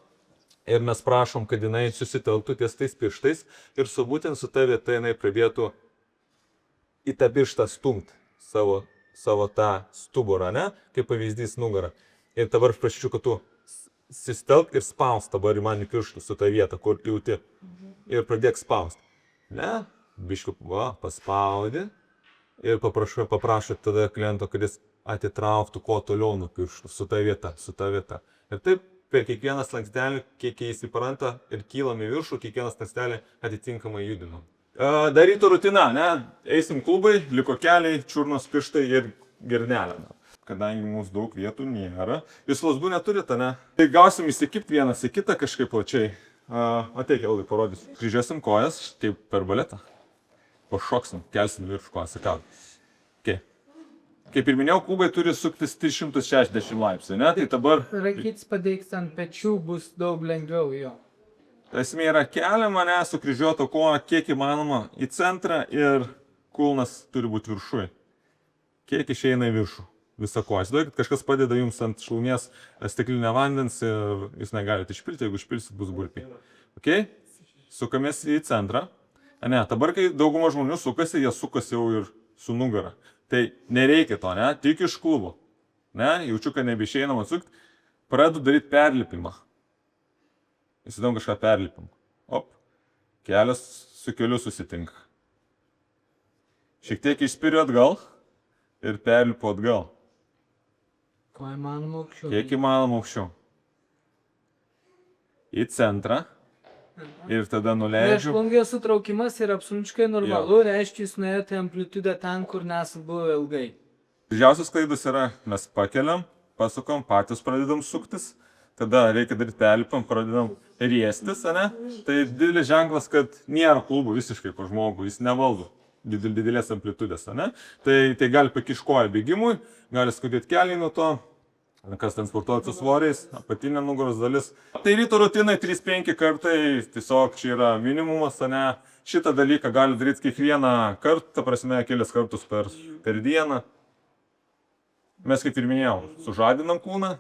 Ir mes prašom, kad jinai susitelktų ties tais pirštais ir būtent su ta vieta jinai pradėtų į tą pirštą stumti savo tą stuburą, ne? Kaip pavyzdys nugarą. Ir dabar aš prašyčiau, kad tu susitelk ir spaust dabar man į pirštus su tą vietą, kur jauti. Ir pradėk spaust. Ne? Biškiu, va, paspaudi. Ir paprašot tada kliento, kad jis atitrauktų kuo toliau nuo pirštų, su ta vieta. Ir taip per kiekvieną slankstelį, kiek jis įpranta ir kylam į viršų, kiekvieną slankstelį atitinkamai judinam. Darytų rutina, ne? Eisim klubai, liko keliai, čiurnos pirštai ir girnelė. Kadangi mums daug vietų nėra, jūs lasdų neturite, ne? Tai gausim įsikipti vienas į kitą kažkaip plačiai. Ateik, Eldai, parodysiu. Kryžiuosim kojas, taip per baletą. Pašoksim, kelsim virš kojas, sakau. Okay. Kaip ir minėjau, klubai turi suktis 360 laipsnių, ne? Tai dabar... Rankytis padėks ant pečių, bus daug lengviau jo. Esmė yra keliama, ne, sukryžiuota koja kiek įmanoma į centrą ir kulnas turi būti viršui. Kiek išeina į viršų. Visą koją. Įsivaizduokit, kažkas padeda jums ant šlaunies stiklinę vandens ir jūs negalite išpilti, jeigu išpilsit, bus burpiai. Okay? Sukamės į centrą. Ne, dabar, kai dauguma žmonių sukasi, jie sukasi jau ir su nugara. Tai nereikia to, ne, tik iš klubo. Ne, jaučiu, kad nebeišeinam atsukti. Pradedu daryti perlipimą. Įsidom kažką perlipimą. Op, kelias su keliu susitinka. Šiek tiek išspiriu atgal ir perlipu atgal. Kuo įmanoma aukščiau. Kiek įmanoma aukščiau. Į centrą. Ir tada nuleidžiu. Priešplungės sutraukimas yra absoliučiai normalu, reiškia, jūs nuėjote amplitudę ten, kur nesat buvę ilgai. Didžiausias klaidas yra, mes pakeliam, pasukam, patys pradedam suktis, tada reikia daryti perlipam, pradedam riestis, ne? Tai didelis ženklas, kad nėra klubų visiškai po žmogų, jis nevaldo didelės amplitudės, ne? Tai gali pakiškoja bėgimui, gali skaudėti keliai nuo to. Kas transportuoja su svoriais, apatinė nugaros dalis. Tai ryto rutinai 3-5 kartai, tiesiog čia yra minimumas, ne? Šitą dalyką gali daryti kiekvieną kartą, ta prasme, kelias kartus per dieną. Mes, kaip ir minėjau, sužadinam kūną,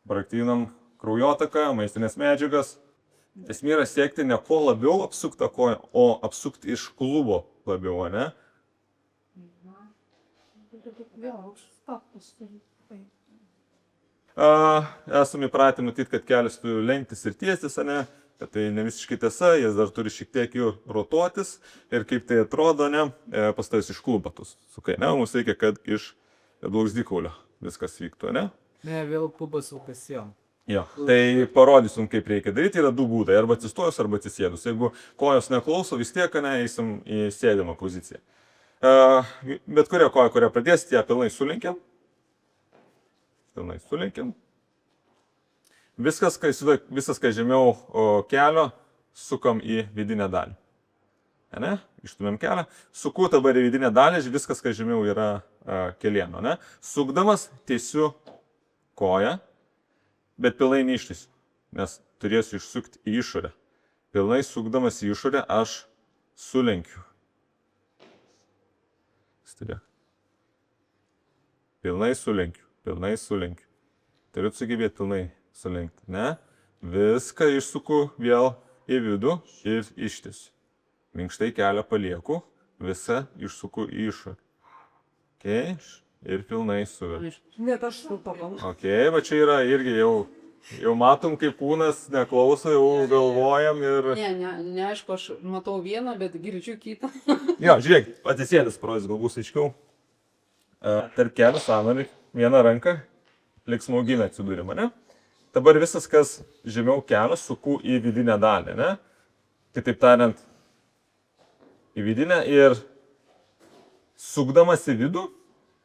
praktinam kraujotaką, maistinės medžiagas. Esmė yra siekti ne kuo labiau apsuktą koją, o apsukti iš klubo labiau, ne? Esame įpratę matyti, kad kelias turi lenktis ir tiestis, ne? Kad tai ne visiškai tiesa, jis dar turi šiek tiek jų rotuotis ir kaip tai atrodo, ne? Pastais iš klubo tu sukai, ne? Mums reikia, kad iš blauzdikaulio viskas vyktų, ne? Ne, vėl pubas sukasijom. Jo, tai parodysim, kaip reikia daryti, yra du būdai, arba atsistojus, arba atsisėdus. Jeigu kojos neklauso, vis tiek, ne, eisim į sėdimą poziciją. Bet kurią koją, kurią pradėsite, ją pilnai sulenkiam. Pilnai sulenkiam. Viskas, kai žemiau kelio, sukam į vidinę dalį. ne? Ištumėm kelią. Suku dabar į vidinę dalį, viskas, kas žemiau yra kelieno, ne? Sukdamas tiesiu koją, bet pilnai neištiesiu, nes turėsiu išsukti į išorę. Pilnai sukdamas į išorę aš sulenkiu. Stebėk. Pilnai sulenkiu. Turiu sugebėti pilnai sulenkti, ne? Viską išsuku vėl į vidų ir ištiesiu. Minkštai kelią palieku, visą išsuku į išorę. Okay. Ir pilnai suvedu. Net aš supakau. Ok, va čia yra irgi jau matom, kaip kūnas neklauso, jau galvojam ir... Neaišku, aš matau vieną, bet girdžiu kitą. Jo, žiūrėk, atsisėdęs projektas galbūt aiškiau. Tarp kelių sąnarį, vieną ranką, lyg smauginę atsidūrėm, ne? Dabar visas, kas žemiau kelio, suku į vidinę dalį, ne? Kitaip tariant, į vidinę ir sukdamas į vidų,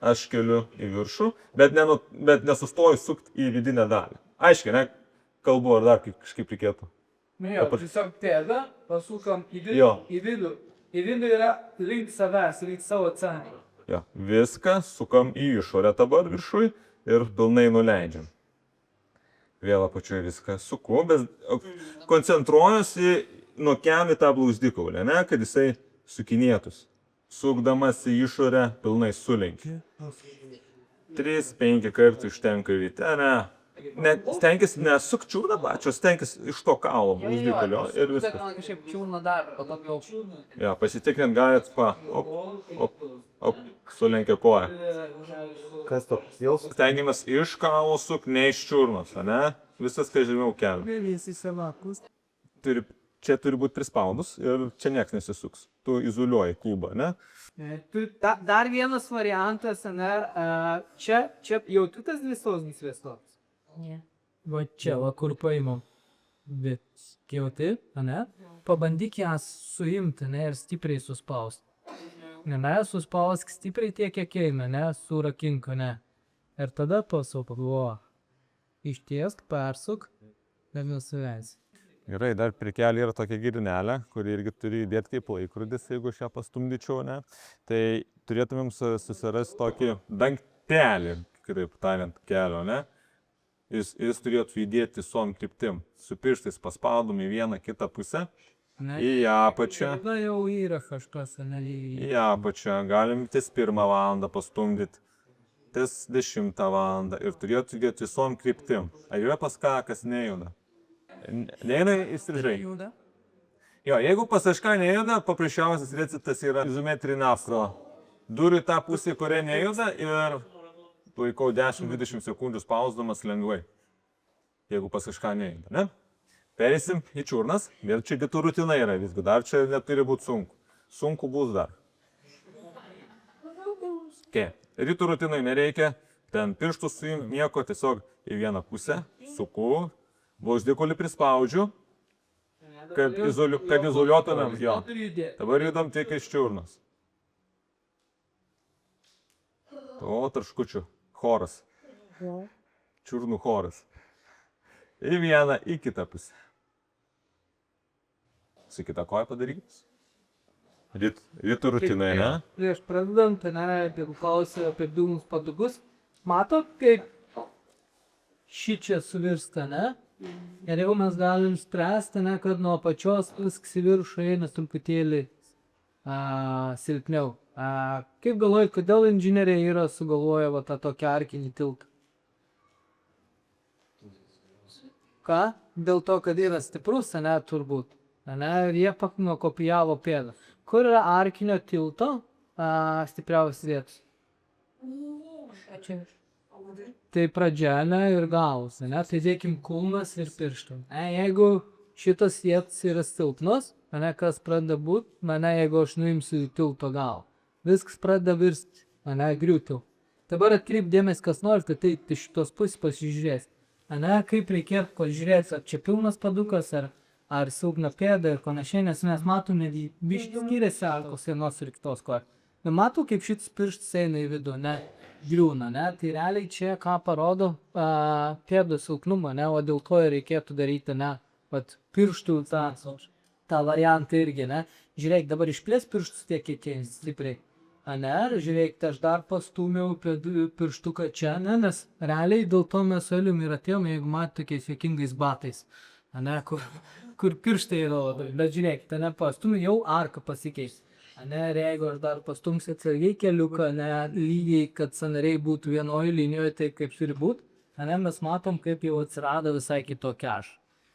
aš keliu į viršų, bet nesustoju sukti į vidinę dalį. Aiškiai, ne? Kalbu, ar dar kažkaip reikėtų. Jo, tiesiog pėdą pasukam į vidų. Jo. Į vidų yra link savęs, link savo centro. Jo, viską sukam į išorę dabar viršui ir pilnai nuleidžiam. Vėl apačioje viską suku, bet koncentruojuosi nuo kelių tą blauzdykaulį, ne, kad jisai sukinėtųsi. Sukdamas į išorę, pilnai sulenki. 3-5 kartų užtenka ryte, ne. Stenkis nesuk čiūną pačio, stenkis iš to kaulo blauzdykaulio ir viskas. Man kažkaip čiūna dar, labiau. Ja, pasitikrint galit, sulenkia koją. Kas toks jausmas? Stengiamės iš kaulo suk, ne iš čiurnos, ne? Visas, kas žemiau kelio. Čia turi būti prispaudus ir čia nieks nesisuks. Tu izoliuoji klubą, ne? Dar vienas variantas, ne? Čia jau tu tas visos gyslės. Ne. Va čia, va kur paimam. Bet jauti, ne? Pabandyk ją suimti, ne? Ir stipriai suspausti. Ne, suspausk stipriai tiek, kiek eina, ne? Surakink, ne? Ir tada pasuk, va. Ištiesk, persuk, ir nusileisi. Gerai, dar prie kelio yra tokia girnelė, kuri irgi turi įdėti kaip laikrodis, jeigu aš ją pastumdyčiau, ne? Tai turėtumėm susirasti tokį dangtelį, kaip tariant, kelio, ne? Jis turėtų judėti visom kryptim. Su pirštais paspaudom į vieną kitą pusę, į apačią. Tada jau yra kažkas, ne? Į apačią. Galim ties 1 valandą pastumdyti, ties 10 valandą ir turėtų judėti visom kryptim. Ar yra pas ką, kas nejuda? Neina įstrižai. Jo, jeigu pas kažką nejuda, paprasčiausias receptas yra izometrinė apkrova. Duriu tą pusę, kuria nejuda ir laikau 10-20 sekundžių spausdamas lengvai. Jeigu pas kažką nejuda, ne? Perėsim į čiurnas, vėl čia kitų rutina yra visgi, dar čia neturi būti sunku. Sunku bus dar. Rytų rutinai nereikia, ten pirštus suimti, nieko, tiesiog į vieną pusę, suku. Blauzdykaulį prispaudžiu, kad izoliuotumėm jo. Dabar judam tik iš čiurnos. O, tarškučių. Choras. Čiurnų choras. Į vieną, į kitą pusę. Su kita koja padarykit. Rytų rutinai, ne? Prieš pradedant, ne, jeigu klausia apie dūmus patogus, matot, kaip ši čia suvirsta, ne? Ir jau mes galim spręsti, ne, kad nuo apačios viskas į viršų eina truputėlį silpniau. Kaip galvojat, kodėl inžinieriai yra sugalvoję va tą tokį arkinį tiltą? Ką? Dėl to, kad yra stiprus, ne, turbūt. Ne, ir jie kopijavo pėdą. Kur yra arkinio tilto stipriausias vietas? Tai pradžia, ne, ir galas, ne, tai dėkim kulnas ir pirštam. Jeigu šitas vietas yra silpnos, ne, kas pradeda būt, ne, jeigu aš nuimsiu tilto galą, viskas pradeda virsti, ne, griūti. Dabar atkreip dėmesį, kas norite, tai iš šitos pusės pasižiūrės. Ne, kaip reikėtų pažiūrėti, ar čia pilnas padukas, ar silpna pėda ir panašiai, nes mes matome, biškai skiriasi arkos vienos ir kitos kojos. Matau, kaip šitas pirštas eina į vidų, ne, griūna, ne, tai realiai čia ką parodo pėdų silpnumą, ne, o dėl to reikėtų daryti, ne, vat pirštų tą variantą irgi, ne. žiūrėk, dabar išplės pirštus tiek, kiek stipriai. Ane, žiūrėk, tai aš dar pastumiau pirštuką čia, ne, nes realiai dėl to mes su Elium ir atėjome, jeigu matė tokiais juokingais batais. Ane, kur pirštai yra labai, bet žiūrėk, ten pastumiu, jau arka pasikeis. Ane, ir jeigu aš dar pastumsiu atsargiai keliuką, ne, lygiai, kad sąnariai būtų vienoje linijoje, taip kaip turi būti, ane, mes matom, kaip jau atsirado visai kitokia aš.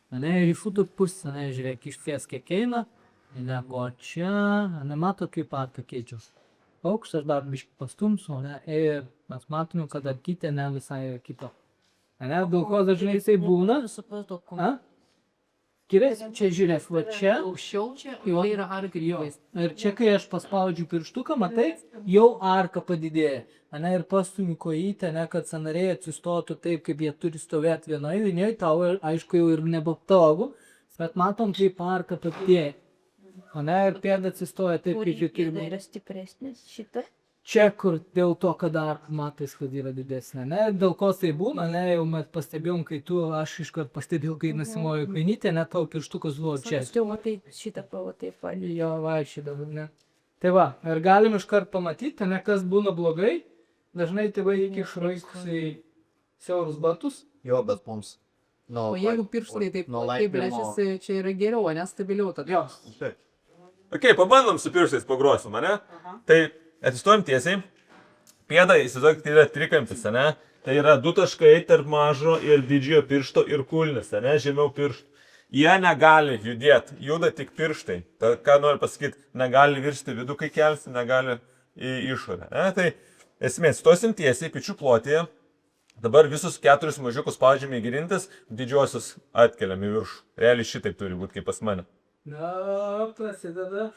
Ane, ir į futų pusę, ane, žiūrėk, išties kiek eina, negu čia, ane, mato kaip arka keičiu. Aukštas aš dar biškį pastumsiu, ne, ir mes matome, kad arkite ne visai kito. Ne, dėl ko dažnai jisai būna? A? Skiriasi, čia žiūrėk, va čia. Aukščiau čia, jo yra arka Jo. Ir čia, kai aš paspaudžiu pirštuką, matai, jau arka padidėja. Ane, ir pastumiu kojytę, ne, kad sąnariai atsistotų taip, kaip jie turi stovėti vienoje linijoje, tau, aišku, jau ir nebepatogu, bet matom, kaip arka padidėja. Ane, ir pėda atsistoja taip, kaip jų turi būti. Yra stipresnis šitą. Čia, kur dėl to, kad dar matais, kad yra didesnė, ne, dėl ko tai būna, ne, jau mes pastebėjom, kai tu, aš iškart pastebėjau, kai nusimoju kainytę, ne, tau pirštukas buvo čia. Aš jau matai šitą pavo taip pat. Jo, vaikščiodavau, ne. Tai va, ir galim iškart pamatyti, ne, kas būna blogai, dažnai tėvai įkiša vaikus į siaurus batus. Jo, bet mums. O jeigu pirštai taip taip lešiasi, čia yra geriau, o nestabiliau tada. Jo. Ok, pabandom su pirštais pagrosim, ane? Tai atsistojom tiesiai. Pėda, įsivaizduokit, yra trikampis, ane? Tai yra du taškai tarp mažo ir didžiojo piršto ir kulnis, ane? Žemiau pirštų. Jie negali judėti, juda tik pirštai. Tai ką noriu pasakyti, negali viršti vidų, kai kelsi, negali į išorę. Ne? Tai esmė, stosim tiesiai, pečių plotėje. Dabar visus 4 mažiukus spaudžiame į girintis, didžiosius atkeliam į viršų. Realiai šitaip turi būti, kaip pas mane. Na, prasideda.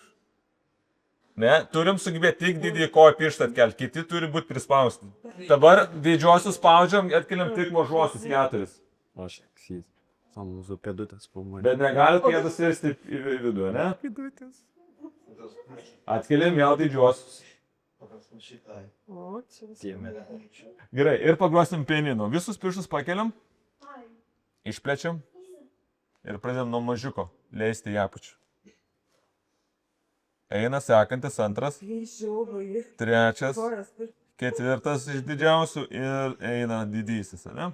Ne, turim sugebėti tik didįjį koją pirštą atkelti, kiti turi būti prispausti. Dabar didžiosius spaudžiam, atkeliam tik mažuosius 4. O šiek tam mūsų pėdutės pamūrė. Bet negali pėdas virsti į vidų, ne? Pėdutės. Atkeliam vėl didžiosius. Gerai, ir pagrosim pianinu. Visus pirštus pakeliam, išplečiam ir pradedam nuo mažiuko leisti į apačią. Eina sekantis, antras, trečias, ketvirtas iš didžiausių ir eina didysis, ne?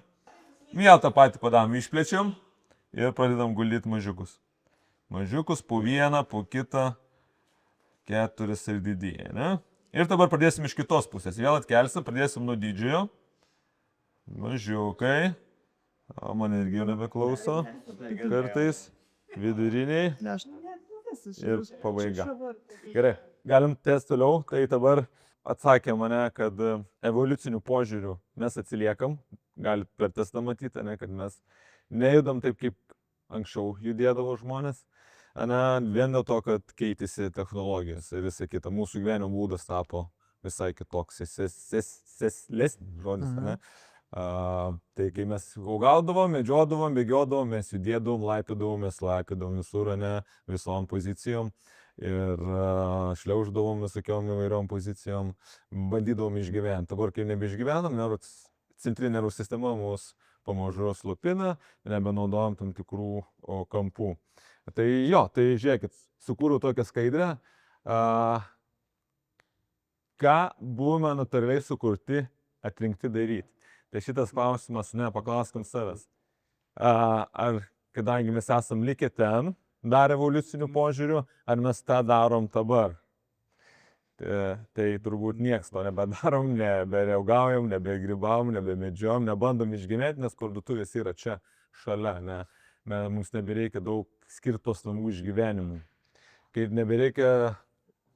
Vėl tą patį padarom, išplečiam ir pradedam guldyti mažiukus. Mažiukus po vieną, po kitą, 4 ir didieji, ne? Ir dabar pradėsim iš kitos pusės. Vėl atkelsim, pradėsim nuo didžiojo. Mažiukai. O man irgi jau nebeklauso. Kartais viduriniai. Ir pabaiga. Gerai, galim tęsti toliau. Tai dabar atsakė mane, kad evoliuciniu požiūriu mes atsiliekam. Galit per testą matyti, ne, kad mes nejudam taip, kaip anksčiau judėdavo žmonės. Ane, vien dėl to, kad keitėsi technologijos ir visą kitą. Mūsų gyvenimo būdas tapo visai kitoks. Seslesnis žodis, ne? Tai kai mes augaldavom, medžiodavom, bėgiodavom, mes judėdavom, laipėdavom visur, ne, visom pozicijom. Ir šliauždavom visokiom įvairiom pozicijom, bandydavom išgyventi. Dabar, kai nebeišgyvenam, centrinė nervų sistema mus pamažu slopina, nebenaudojam tam tikrų kampų. Tai jo, tai žiūrėkit, sukūriau tokią skaidrę, ką buvome natūraliai sukurti, atrinkti daryti. Tai šitas klausimas, ne, paklauskim savęs. Ar kadangi mes esam likę ten, dar evoliuciniu požiūriu, ar mes tą darom dabar? Tai turbūt nieks to nebedarom, nebereugaujam, nebegrybavom, nebemedžiojam, nebandom išgyventi, nes parduotuvės yra čia šalia, ne. Mums nebereikia daug skirtos namų išgyvenimui. Kai nebereikia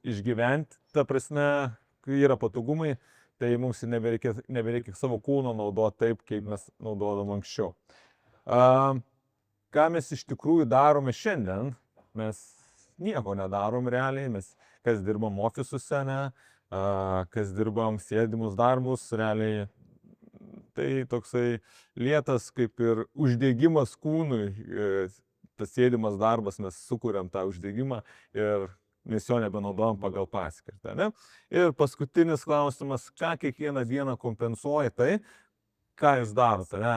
išgyventi, ta prasme, kai yra patogumai, tai mums nebereikia savo kūno naudoti taip, kaip mes naudodom anksčiau. Ką mes iš tikrųjų darome šiandien? Mes nieko nedarom realiai, mes kas dirbam ofisuose, ne, kas dirbam sėdimus darbus, realiai tai toksai lėtas kaip ir uždegimas kūnui, tas sėdimas darbas, mes sukuriam tą uždegimą ir mes jo nebenaudojam pagal paskirtį, ne? Ir paskutinis klausimas, ką kiekvieną dieną kompensuoja tai, ką jūs darote, ne?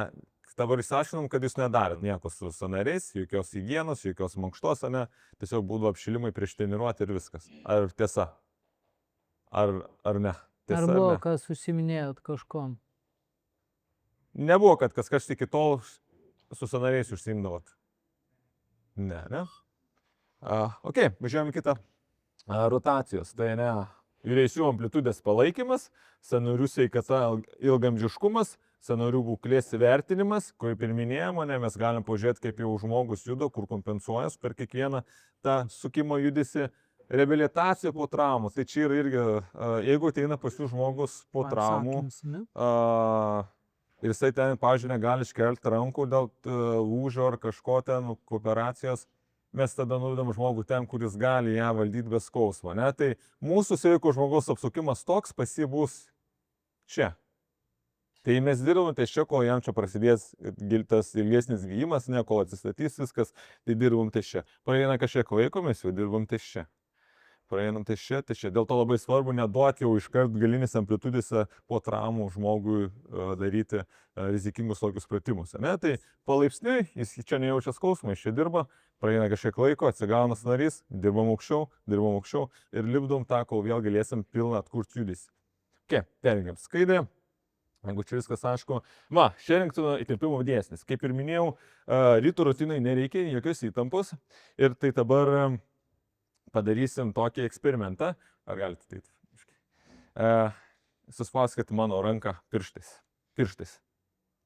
dabar išsiaiškinom, kad jūs nedarėt nieko su sąnariais, jokios higienos, jokios mankštos, ne? Tiesiog būdavo apšilimai prieš treniruotę ir viskas. Ar tiesa? Ar ne? Tiesa, Ar buvo, ne? kas užsiminėjot kažkom? Nebuvo, kad kažkas iki tol su sąnariais užsiimdavot. Ne. Ok, važiuojam į kitą. Rotacijos, tai ne. Judesių amplitudės palaikymas, sąnarių sveikata, ilgamžiškumas, sąnarių būklės įvertinimas, kaip ir minėjome, mes galim pažiūrėti, kaip jau žmogus juda, kur kompensuojas per kiekvieną tą sukimo judesį. Reabilitacija po traumų, tai čia yra irgi, jeigu ateina pas jų žmogus po traumų, ir jisai ten, pavyzdžiui, negali iškelti rankų dėl lūžio ar kažko ten, operacijos, mes tada nudam žmogų ten, kuris gali ją valdyti be skausmo. Ne? Tai mūsų sveiko žmogaus apsukimas toks pasibus čia. Tai mes dirbam ties čia, kol jam čia prasidės tas ilgesnis gyjimas, ne, kol atsistatys viskas, tai dirbam ties čia. Praeina kažkiek laiko, mes jau dirbam ties čia. Praeinam ties čia. Dėl to labai svarbu neduoti jau iškart galinės amplitudėse po traumų žmogui daryti rizikingus tokius pratimus. Ne? Tai palaipsniui jis čia nejaučia skausmo, jis čia dirba, praeina kažkiek laiko, atsigauna sąnarys, dirbam aukščiau ir lipdom tą, kol vėl galėsim pilną atkurti judesį. Ok, perjungiam skaidrę. Jeigu čia viskas aišku. Va, Sherringtono įkvėpimo dėsnis. Kaip ir minėjau, ryto rutinai nereikia jokios įtampos. Ir tai dabar padarysim tokį eksperimentą. Ar galite tai? Suspauskite mano ranką pirštais. Pirštais.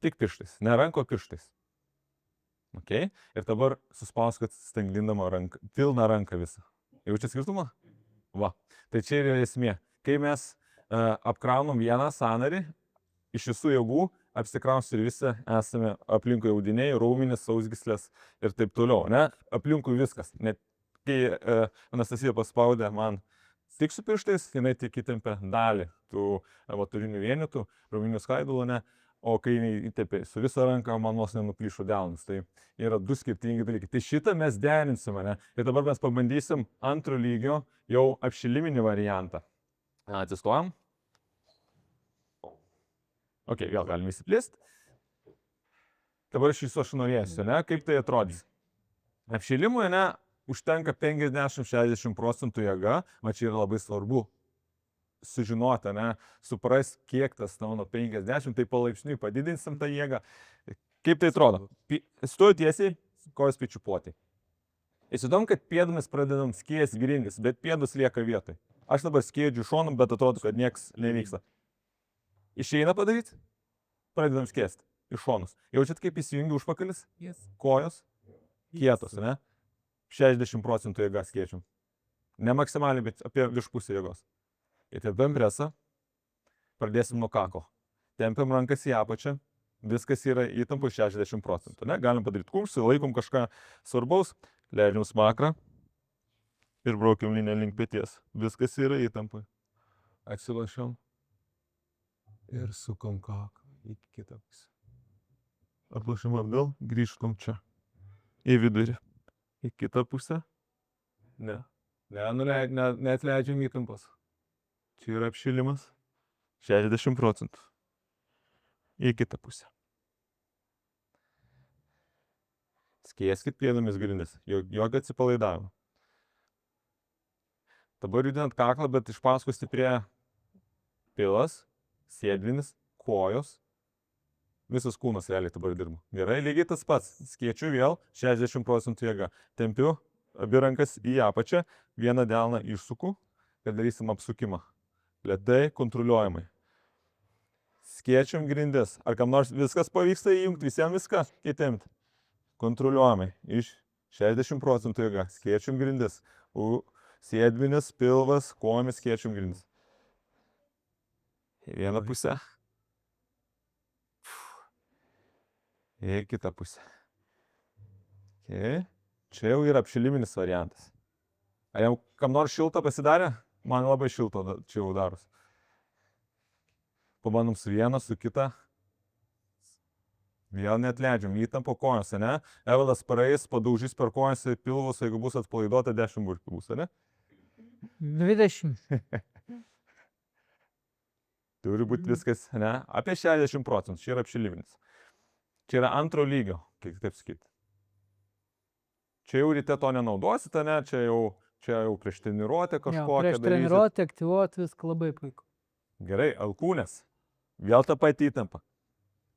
Tik pirštais. Ne ranko, pirštais. Ok. Ir dabar suspauskite stenglindama ranką. Pilną ranką visą. Jaučiat skirtumą? Va. Tai čia yra esmė. Kai mes apkraunam vieną sąnarį, iš visų jėgų apsikraus ir visi esame aplinkui audiniai, raumenys, sausgyslės ir taip toliau. Ne? Aplinkui viskas. Net kai Anastasija paspaudė man tik su pirštais, jinai tik įtempė dalį tų motorinių vienetų, raumenių skaidulų, ne? O kai jinai įtempė su visą ranką, man vos nenuplyšo delnas. Tai yra du skirtingi dalykai. Tai šitą mes derinsime. Ne? Ir dabar mes pabandysim antro lygio jau apšiliminį variantą. Atsistojam. Ok, vėl galime įsiplėsti. Dabar iš viso aš norėsiu, ne? Kaip tai atrodys. Apšilimui, ne, užtenka 50-60% jėga, va čia yra labai svarbu sužinoti, ne, supras, kiek tas nuo 50, tai palaipsniui padidinsim tą jėgą. Kaip tai atrodo? Stoju tiesiai, kojos pečių plotai. Įsidom, kad pėdomis pradedam skiesti grindis, bet pėdus lieka vietoj. Aš dabar skiedžiu šonum, bet atrodo, kad nieks nevyksta. Išeina padaryti, pradedam skiesti iš šonus. Jaučiat, kaip įsijungia užpakalis? Kojos? Kietos, ne? 60% jėga skiečiam. Ne maksimaliai, bet apie virš pusę jėgos. Įtempiam presą, pradėsim nuo kako. Tempiam rankas į apačią, viskas yra įtampų 60%. Ne? Galim padaryti kumštį, laikom kažką svarbaus, leidžiam smakrą ir braukiam liniją link peties. Viskas yra įtampui. Atsilašiam ir sukam kaką į kitą pusę. Atlašim atgal, grįžtam čia. Į vidurį. Į kitą pusę. Ne. Neatleidžiam įtampos. Čia yra apšilimas. 60%. Į kitą pusę. Skieskit pėdomis grindis. Jokio atsipalaidavimo. Dabar judinant kaklą, bet iš paskos stiprėja pilas, sėdvinis, kojos. Visas kūnas realiai dabar dirba. Gerai, lygiai tas pats. Skiečiu vėl 60% jėga. Tempiu abi rankas į apačią, vieną delną išsuku, kad darysim apsukimą. Lėtai, kontroliuojamai. Skiečiam grindis. Ar kam nors viskas pavyksta įjungti, visiems viską įtempti. Kontroliuojamai. Iš 60% jėga. Skiečiam grindis. Sėdvinis, pilvas, kojomis skiečiam grindis. Į vieną pusę. Į kitą pusę. Okay. Čia jau yra apšiliminis variantas. Ar jau kam nors šilta pasidarė? Man labai šilto čia jau daros. Pabandom su viena, su kita. Vėl neatleidžiam. Įtampo kojose, ne? Evaldas praeis, padaužys per kojose pilvus, jeigu bus atpalaiduota 10 burkių bus, ne? 20. Turi būti viskas, ne? Apie 60%. Čia yra apšiliminis. Čia yra antro lygio, kaip taip sakyti. Čia jau ryte to nenaudosite, ne? Čia jau prieš treniruotę Jo, kažkokią prieš treniruotę, aktyvuoti viską labai puiku. Gerai, alkūnės. Vėl tą patį įtampą.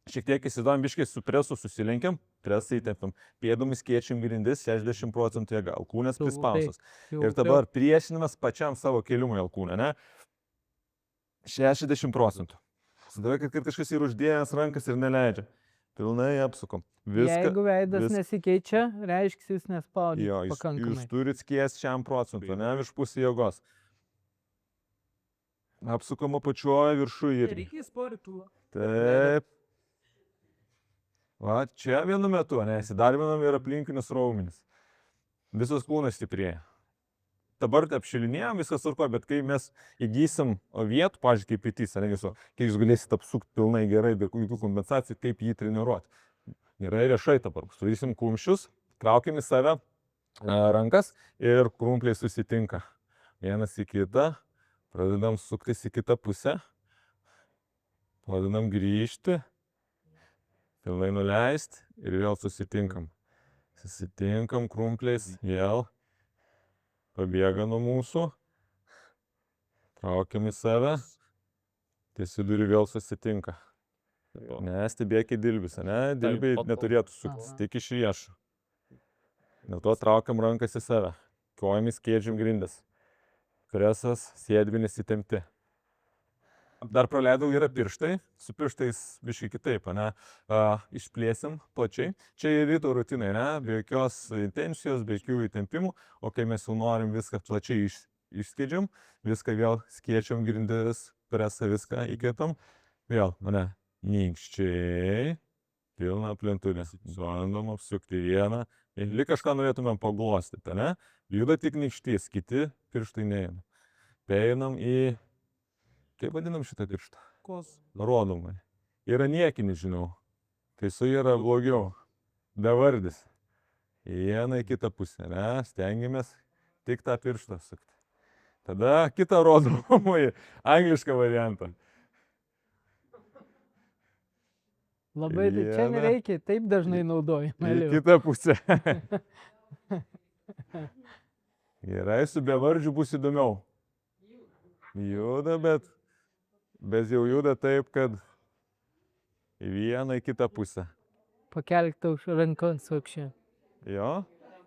Šiek tiek įsidom biškai su presu susilenkiam, presą įtempiam. Pėdomis kiečiam grindis 60% jėga, alkūnės prispausos. Ir dabar priešinimas pačiam savo kėlimui alkūnę, ne? 60%. Sadavai, kad kažkas ir uždėjęs rankas ir neleidžia. Pilnai apsukom. Jeigu veidas nesikeičia, reiškia, jis nespaudžia Jo, pakankamai. jūs turit skies 100%, ne virš pusė jėgos. Apsukom apačioje viršų ir... Reikia sportų. Taip. Va, čia vienu metu, ne, įsidarbinam ir aplinkinius raumenis. Visas kūnas stiprėja. Dabar apšilinėjom, viskas tvarko, bet kai mes įgysim vietų, pažiūrėk, kaip rytys, ne viso, kai jūs galėsite apsukti pilnai gerai, be jokių kompensacijų, kaip jį treniruoti. Gerai, riešai dabar. Surysim kumščius, traukiam į save rankas ir krumpliai susitinka. Vienas į kitą, pradedam suktis į kitą pusę, pradedam grįžti, pilnai nuleisti ir vėl susitinkam. Susitinkam krumpliais, vėl pabėga nuo mūsų, traukiam į save, ties vidurį vėl susitinka. Stebėkit dilbis, ne? Dilbiai neturėtų suktis, tik iš riešų. Dėl to traukiam rankas į save, kojomis kėdžiam grindis. Presas, sėdvinis įtempti. Dar praleidau yra pirštai, su pirštais biškai kitaip, ne? Išplėsim plačiai. Čia ir ryto rutinai, ne? Be jokios intencijos, be jokių įtempimų, o kai mes jau norim viską plačiai išskiedžiam, viską vėl skiečiam grindis, presą viską įkvėpam, vėl, ne? Minkščiai, pilna plentulė. Bandom apsukti vieną. Lyg kažką norėtumėm paglostyti, ne? Juda tik nykštys, kiti pirštai neina. Peinam į... Kaip vadinam šitą pirštą? Rodomai. Yra niekinis, žinau. Tai su yra blogiau. Bevardis. Į vieną, į kitą pusę, ne? Stengiamės tik tą pirštą sukti. Tada kitą rodomai, anglišką variantą. Labai, tai čia nereikia, taip dažnai naudoju. Į kitą pusę. Gerai, su bevardžiu bus įdomiau. Juda, bet jau juda taip, kad į vieną, į kitą pusę. Pakelk tau rankas aukščiau. Jo,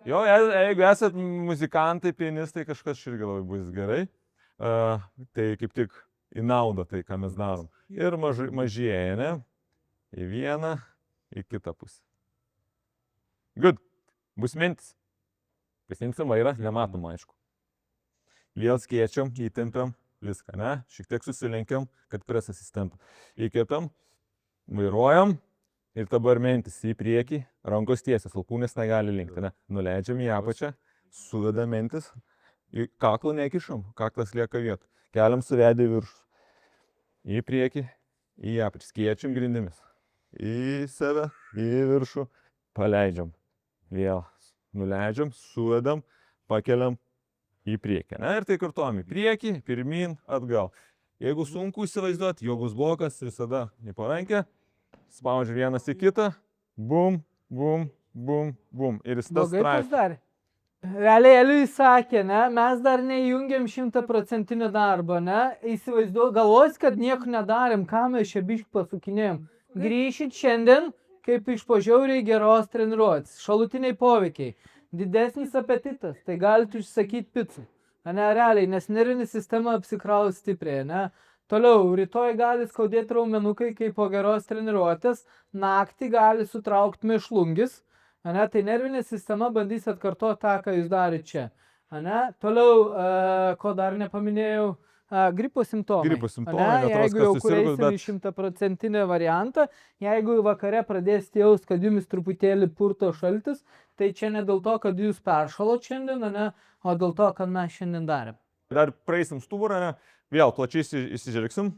jeigu esat muzikantai, pianistai, kažkas irgi labai bus gerai. Tai kaip tik į naudą tai, ką mes darom. Ir mažėja, ne? Į vieną, į kitą pusę. Good. Bus mintis. Pasimsim vairą, nematom, aišku. Vėl skiečiam, įtempiam viską, ne? Šiek tiek susilenkiam, kad presas įsitempia. Įkvėpiam, vairuojam ir dabar mintis į priekį, rankos tiesias, alkūnės negali linkti, ne? Nuleidžiam į apačią, suvedam mintis, į kaklą nekišam, kaklas lieka vietą. Keliam suvedę į viršų. Į priekį, į apačią, skiečiam grindimis. Į save, į viršų, paleidžiam. Vėl nuleidžiam, suvedam, pakeliam į priekį. Na ir tai kartuojam į priekį, pirmin, atgal. Jeigu sunku įsivaizduoti, jogus blokas visada į parankę, spaudžia vienas į kitą, bum, bum, bum, bum. Ir jis tas straipsnis. Realiai Eliui sakė, ne, mes dar neįjungiam 100% darbą, ne, įsivaizduoju, galvos, kad nieko nedarėm, ką mes čia biškį pasukinėjom. Grįšit šiandien, kaip iš pažiauriai geros treniruotės, šalutiniai poveikiai, didesnis apetitas, tai galite užsakyti picų, ne, realiai, nes nervinė sistema apsikraus stipriai, ne. Toliau, rytoj gali skaudėti raumenukai, kaip po geros treniruotės, naktį gali sutraukti mėšlungis, ne, tai nervinė sistema bandys atkartoti tą, ką jūs darėte čia. Ne. Toliau, ko dar nepaminėjau, gripo simptomai. Gripo simptomai, jeigu jau kureisim į 100% variantą, jeigu vakare pradėsite jaust, kad jums truputėlį purto šaltis, tai čia ne dėl to, kad jūs peršalot šiandien, ne, o dėl to, kad mes šiandien darėm. Dar praeisim stuburą, ne, vėl plačiai įsižvelgsim.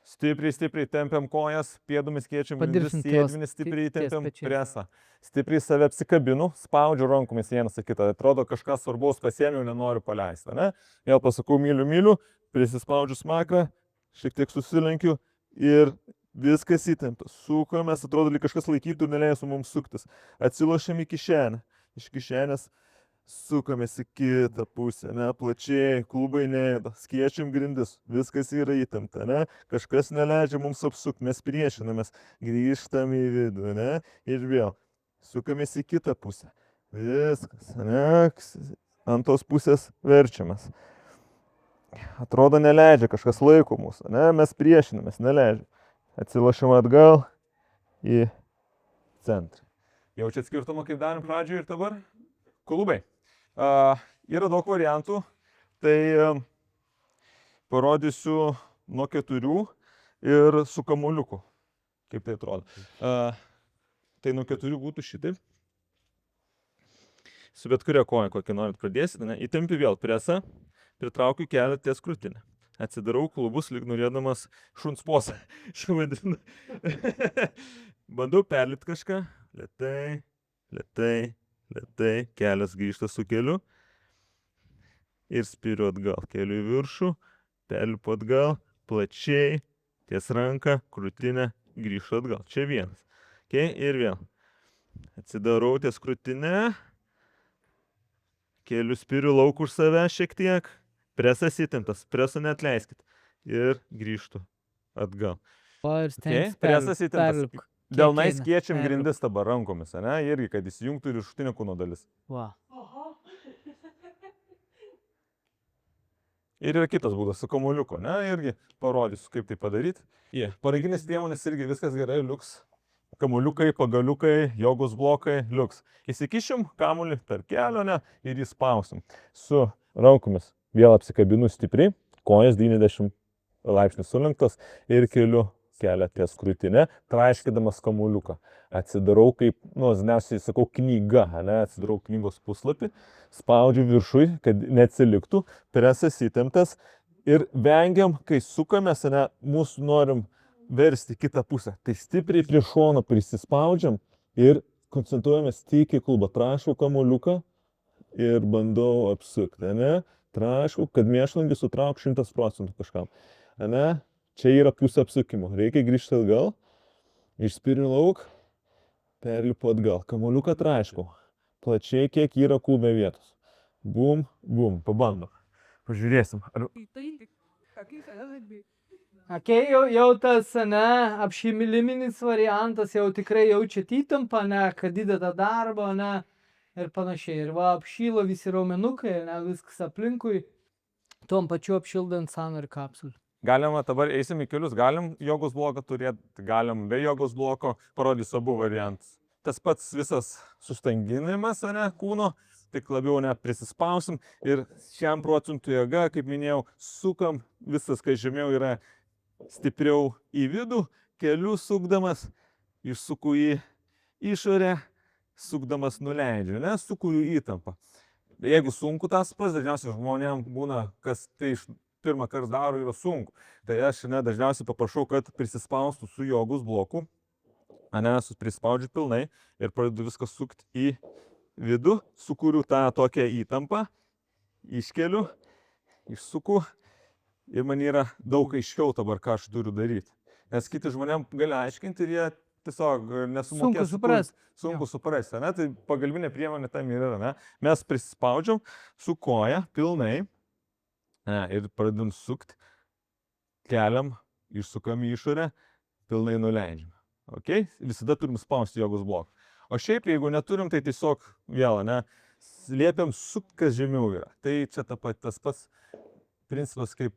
Stipriai tempiam kojas, pėdomis kiečiam grindis, sėdmenį, stipriai tempiam presą. Stipriai save apsikabinu, spaudžiu rankomis vienas į kitą. Atrodo, kažkas svarbaus pasiėmiau, nenoriu paleisti. Ne? Vėl pasakau myliu, prisispaudžiu smakrą, šiek tiek susilenkiu ir viskas įtempta, sukomės, atrodo, lyg kažkas laikytų ir neleisų mums suktis. Atsilošiam į kišenę, iš kišenės sukomės į kitą pusę, ne, plačiai, klubai neėda, skiečiam grindis, viskas yra įtempta, ne, kažkas neleidžia mums apsukti, mes priešinamės, grįžtam į vidų, ne, ir vėl sukomės į kitą pusę, viskas, ne, ant tos pusės verčiamės. Atrodo, neleidžia, kažkas laiko mūsų, ne, mes priešinamės, neleidžia. Atsilošiam atgal į centrą. Jaučiat skirtumą, kaip darėm pradžioje ir dabar? Klubai. Yra daug variantų, tai parodysiu nuo 4 ir su kamuoliuku, kaip tai atrodo. Tai nuo 4 būtų šitaip. Su bet kuria koja, kokį norit pradėsite, ne? Įtempiu vėl presą, pritraukiu kelią ties krūtinę. Atsidarau klubus, lyg norėdamas šuns posą. Švadinu. Bandau perlipti kažką. Lėtai, lėtai, lėtai. Kelias grįžta su keliu. Ir spiriu atgal. Keliu į viršų. Perlipu atgal. Plačiai. Ties ranką, krūtinę. Grįžtu atgal. Čia vienas. Okay? Ir vėl. Atsidarau ties krūtinę. Keliu spiriu lauk už save šiek tiek. Presas įtemptas, preso neatleiskit. Ir grįžtu atgal. O ir Okay? Presas įtemptas. Delnais kiečiam grindis dabar rankomis, ne? Irgi, kad įsijungtų ir viršutinė kūno dalis. Va. Ir yra kitas būdas su kamuoliuku, ne? Irgi parodysiu, kaip tai padaryti. Pareiginės priemonės irgi viskas gerai, liuks. Kamuoliukai, pagaliukai, jogos blokai, liuks. Įsikišim kamuolį tarp kelio, ne? Ir įspausim. Su rankomis. Vėl apsikabinu stipriai, kojas 90 laipsnių sulenktos ir keliu kelią ties krūtinę, traiškydamas kamuoliuką. Atsidarau kaip, dažniausiai sakau, knyga, ne? Atsidarau knygos puslapį, spaudžiu viršui, kad neatsiliktų, presas įtemptas ir vengiam, kai sukamės, ne, mūsų norim versti kitą pusę. Tai stipriai prie šono prisispaudžiam ir koncentruojamės tik į klubą. Traiškau kamuoliuką ir bandau apsukti, ne? Traiškau, kad mėšlangį sutrauk 100% kažkam. Ne? Čia yra pusė apsukimo. Reikia grįžti atgal, išspiriu lauk, perlipu atgal. Kamuoliuką traiškau. Plačiai, kiek yra klube vietos. Bum, bum, pabandom. Pažiūrėsim. Okay, jau tas, ne, apšimiliminis variantas, jau tikrai jaučiat įtampą, ne, kad įdeda darbą, ne, ir panašiai. Ir va, apšylo visi raumenukai, ne, viskas aplinkui, tuom pačiu apšildant sąnarį kapsulį. Galima, dabar eisim į kelius, galim jogos bloką turėti, galim be jogos bloko, parodysiu abu variantus. Tas pats visas sustanginimas, ne, kūno, tik labiau ne prisispausim ir 100% jėga, kaip minėjau, sukam, visas, kai žemiau yra stipriau į vidų, keliu sukdamas, išsuku į išorę, sukdamas nuleidžiu, ne, sukuriu įtampą. Jeigu sunku tas pats, dažniausiai žmonėms būna, kas tai pirmą kartą daro, yra sunku. Tai aš dažniausiai paprašau, kad prisispaustų su jogos bloku, prispaudžiu pilnai ir pradedu viską sukti į vidų, sukuriu tą tokią įtampą, iškeliu, išsuku ir man yra daug aiškiau dabar, ką aš turiu daryti. Nes kiti žmonėms gali aiškinti ir jie tiesiog nesumokės. Sunku suprasti, ne? Tai pagalbinė priemonė tam yra, ne? Mes prisispaudžiam su koja pilnai, ne, ir pradedam sukti, keliam, išsukam į išorę, pilnai nuleidžiam. Okay? Visada turim spausti jogos bloką. O šiaip, jeigu neturim, tai tiesiog vėl, ne, liepiam sukti, kas žemiau yra. Tai čia tas pats principas kaip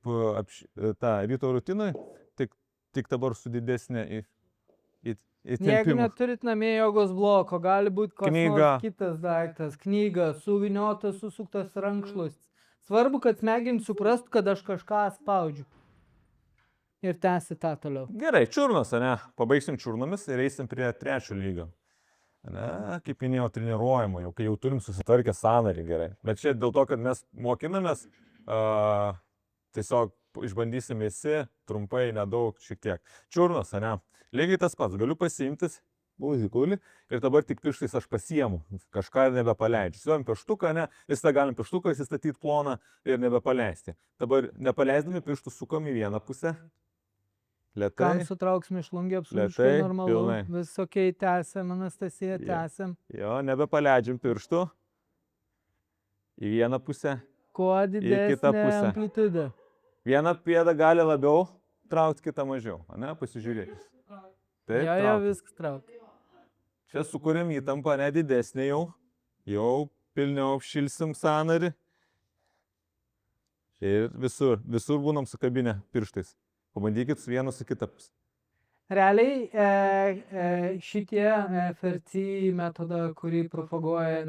ta ryto rutinai, tik dabar su didesnė įtempimu. Jeigu neturit namie jogos bloko, gali būti koks nors kitas daiktas, knyga, suviniotas, susuktas rankšluostis. Svarbu, kad smegenys suprastų, kad aš kažką spaudžiu. Ir tęsi tą toliau. Gerai, čiurnos, ne? Pabaigsim čiurnomis ir eisim prie 3 lygio. Ne, kaip minėjau, treniruojama, jau kai jau turim susitvarkę sąnarį gerai. Bet čia dėl to, kad mes mokinamės, tiesiog išbandysim visi, trumpai, nedaug, šiek tiek. Čiurnos, ne? Lygiai tas pats, galiu pasiimtis, ir dabar tik pirštais aš pasiemu, kažką nebepaleidžiu. Siuojam pirštuką, ne? Visada galim pirštuką įsistatyti ploną ir nebepaleisti. Dabar nepaleisdami pirštų sukam į vieną pusę Kam Lietai. sutrauks mišlungį, Lėtai, absoliučiai normalu. pilnai. Visokiai tęsiam, Anastasija, Jo. tęsiam. Jo, nebepaleidžiam pirštų. Į vieną pusę. Kuo kitą didesnė pusę. amplitudė. Vieną pėdą gali labiau traukti, kitą mažiau. Ane, pasižiūrėkit. Taip, Jo, traukia. viskas traukia. Čia sukūrėm įtampą nedidesnė jau. Jau pilniau apšilsim sąnarį. Ir visur būnam sukabinę pirštais. Pabandykit su vienu, su kita pusė. Realiai šitie FRC metodą, kurį propaguoja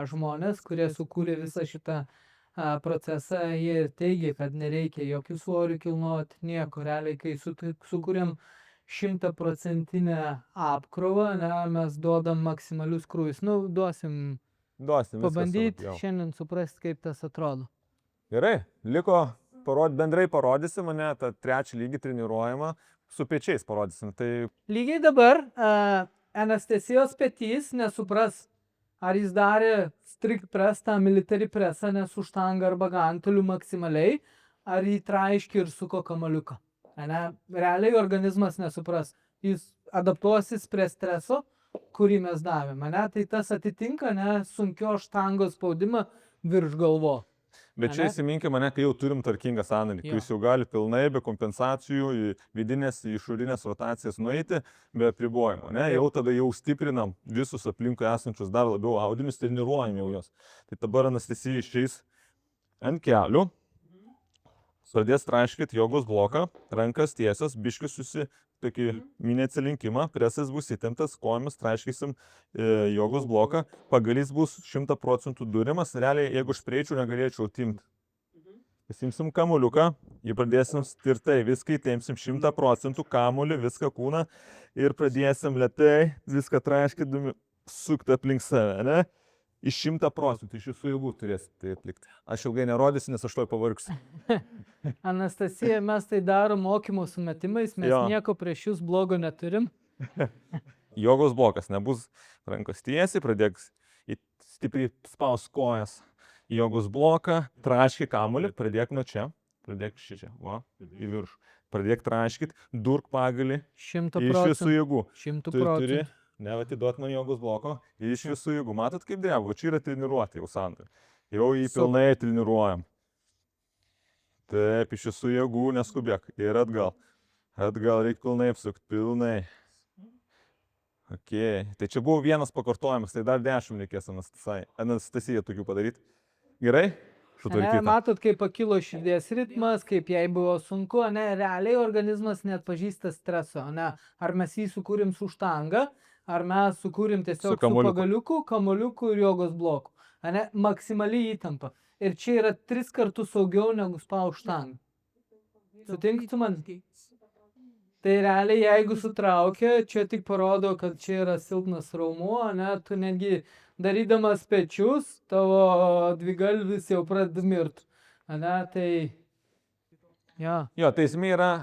žmonės, kurie sukūrė visą šitą procesą, jie ir teigia, kad nereikia jokių svorių kilnoti, nieko. Realiai, kai sukūrėm 100% apkrovą, mes duodam maksimalius krūvius. Nu, duosim Duosim. pabandyti šiandien suprasti, kaip tas atrodo. Gerai, liko bendrai parodysim, mane tą trečią lygį treniruojamą, su pečiais parodysim. Tai Lygiai dabar Anastasijos petys nesupras, ar jis darė strict press, tą military pressą, nes už štangą arba gantolių maksimaliai, ar jį traiškė ir suko kamaliuką. Realiai organizmas nesupras. Jis adaptuosis prie streso, kurį mes davėme. Tai tas atitinka sunkio štangos spaudimą virš galvo. Bet čia įsiminkime mane, kai jau turim tvarkingą sąnarį, kai jis jau gali pilnai, be kompensacijų, į vidinės, į išorinės rotacijas nueiti, be apribojimo. Jau tada jau stiprinam visus aplinkui esančius dar labiau audinius, treniruojam jau juos. Tai dabar Anastasija išeis ant kelių, pradės traiškyti jogos bloką, rankas tiesios, biškius tokį mini atsilinkimą, presas bus įtemptas, kojomis traiškysim jogos bloką, pagalys bus 100% durimas, realiai jeigu aš prieičiau, negalėčiau timti. Pasimsim kamuliuką, jį pradėsim tvirtai, viską įtempsim 100% kamuolį, viską kūną ir pradėsim lėtai, viską traiškydami, sukti aplink save, ne? Iš 100%, iš jūsų jėgų turėsit tai atlikti. Aš ilgai nerodysiu, nes aš toj pavargsiu. Anastasija, mes tai darom mokymo sumetimais, mes nieko prieš jūs blogo neturim. Jogos blokas, nebus rankos tiesiai, pradėk stipriai spaus kojas. Jogos bloką, traški kamuolį, pradėk nuo čia, pradėk šičia, į viršų. Pradėk traškit, durk pagalį, 100%. iš visų jėgų. 100%. Nevatiduot man jogos bloko, iš visų jėgų. Matot kaip drevo, čia yra treniruoti jau sąnarį. Jau jį pilnai treniruojam. Taip, iš visų jėgų neskubėk. Ir atgal. Atgal reikia pilnai apsukti, pilnai. Ok, tai čia buvo vienas pakartojimas, tai dar 10 reikės Anastasija tokių padaryti. Gerai? Matot, kaip pakilo širdies ritmas, kaip jai buvo sunku, realiai organizmas neatpažįsta streso. Ar mes jį sukūrim su štanga, ar mes sukūrim tiesiog su pagaliuku, kamuoliuku ir jogos bloku. Maksimaliai įtampa. Ir čia yra 3 kartus saugiau negu spaust štangą. Sutinkit su man? Tai realiai, jeigu sutraukia, čia tik parodo, kad čia yra silpnas raumuo, tu netgi darydamas pečius, tavo dvigalvis jau pradeda mirti. Tai... Jo, tai esmė yra,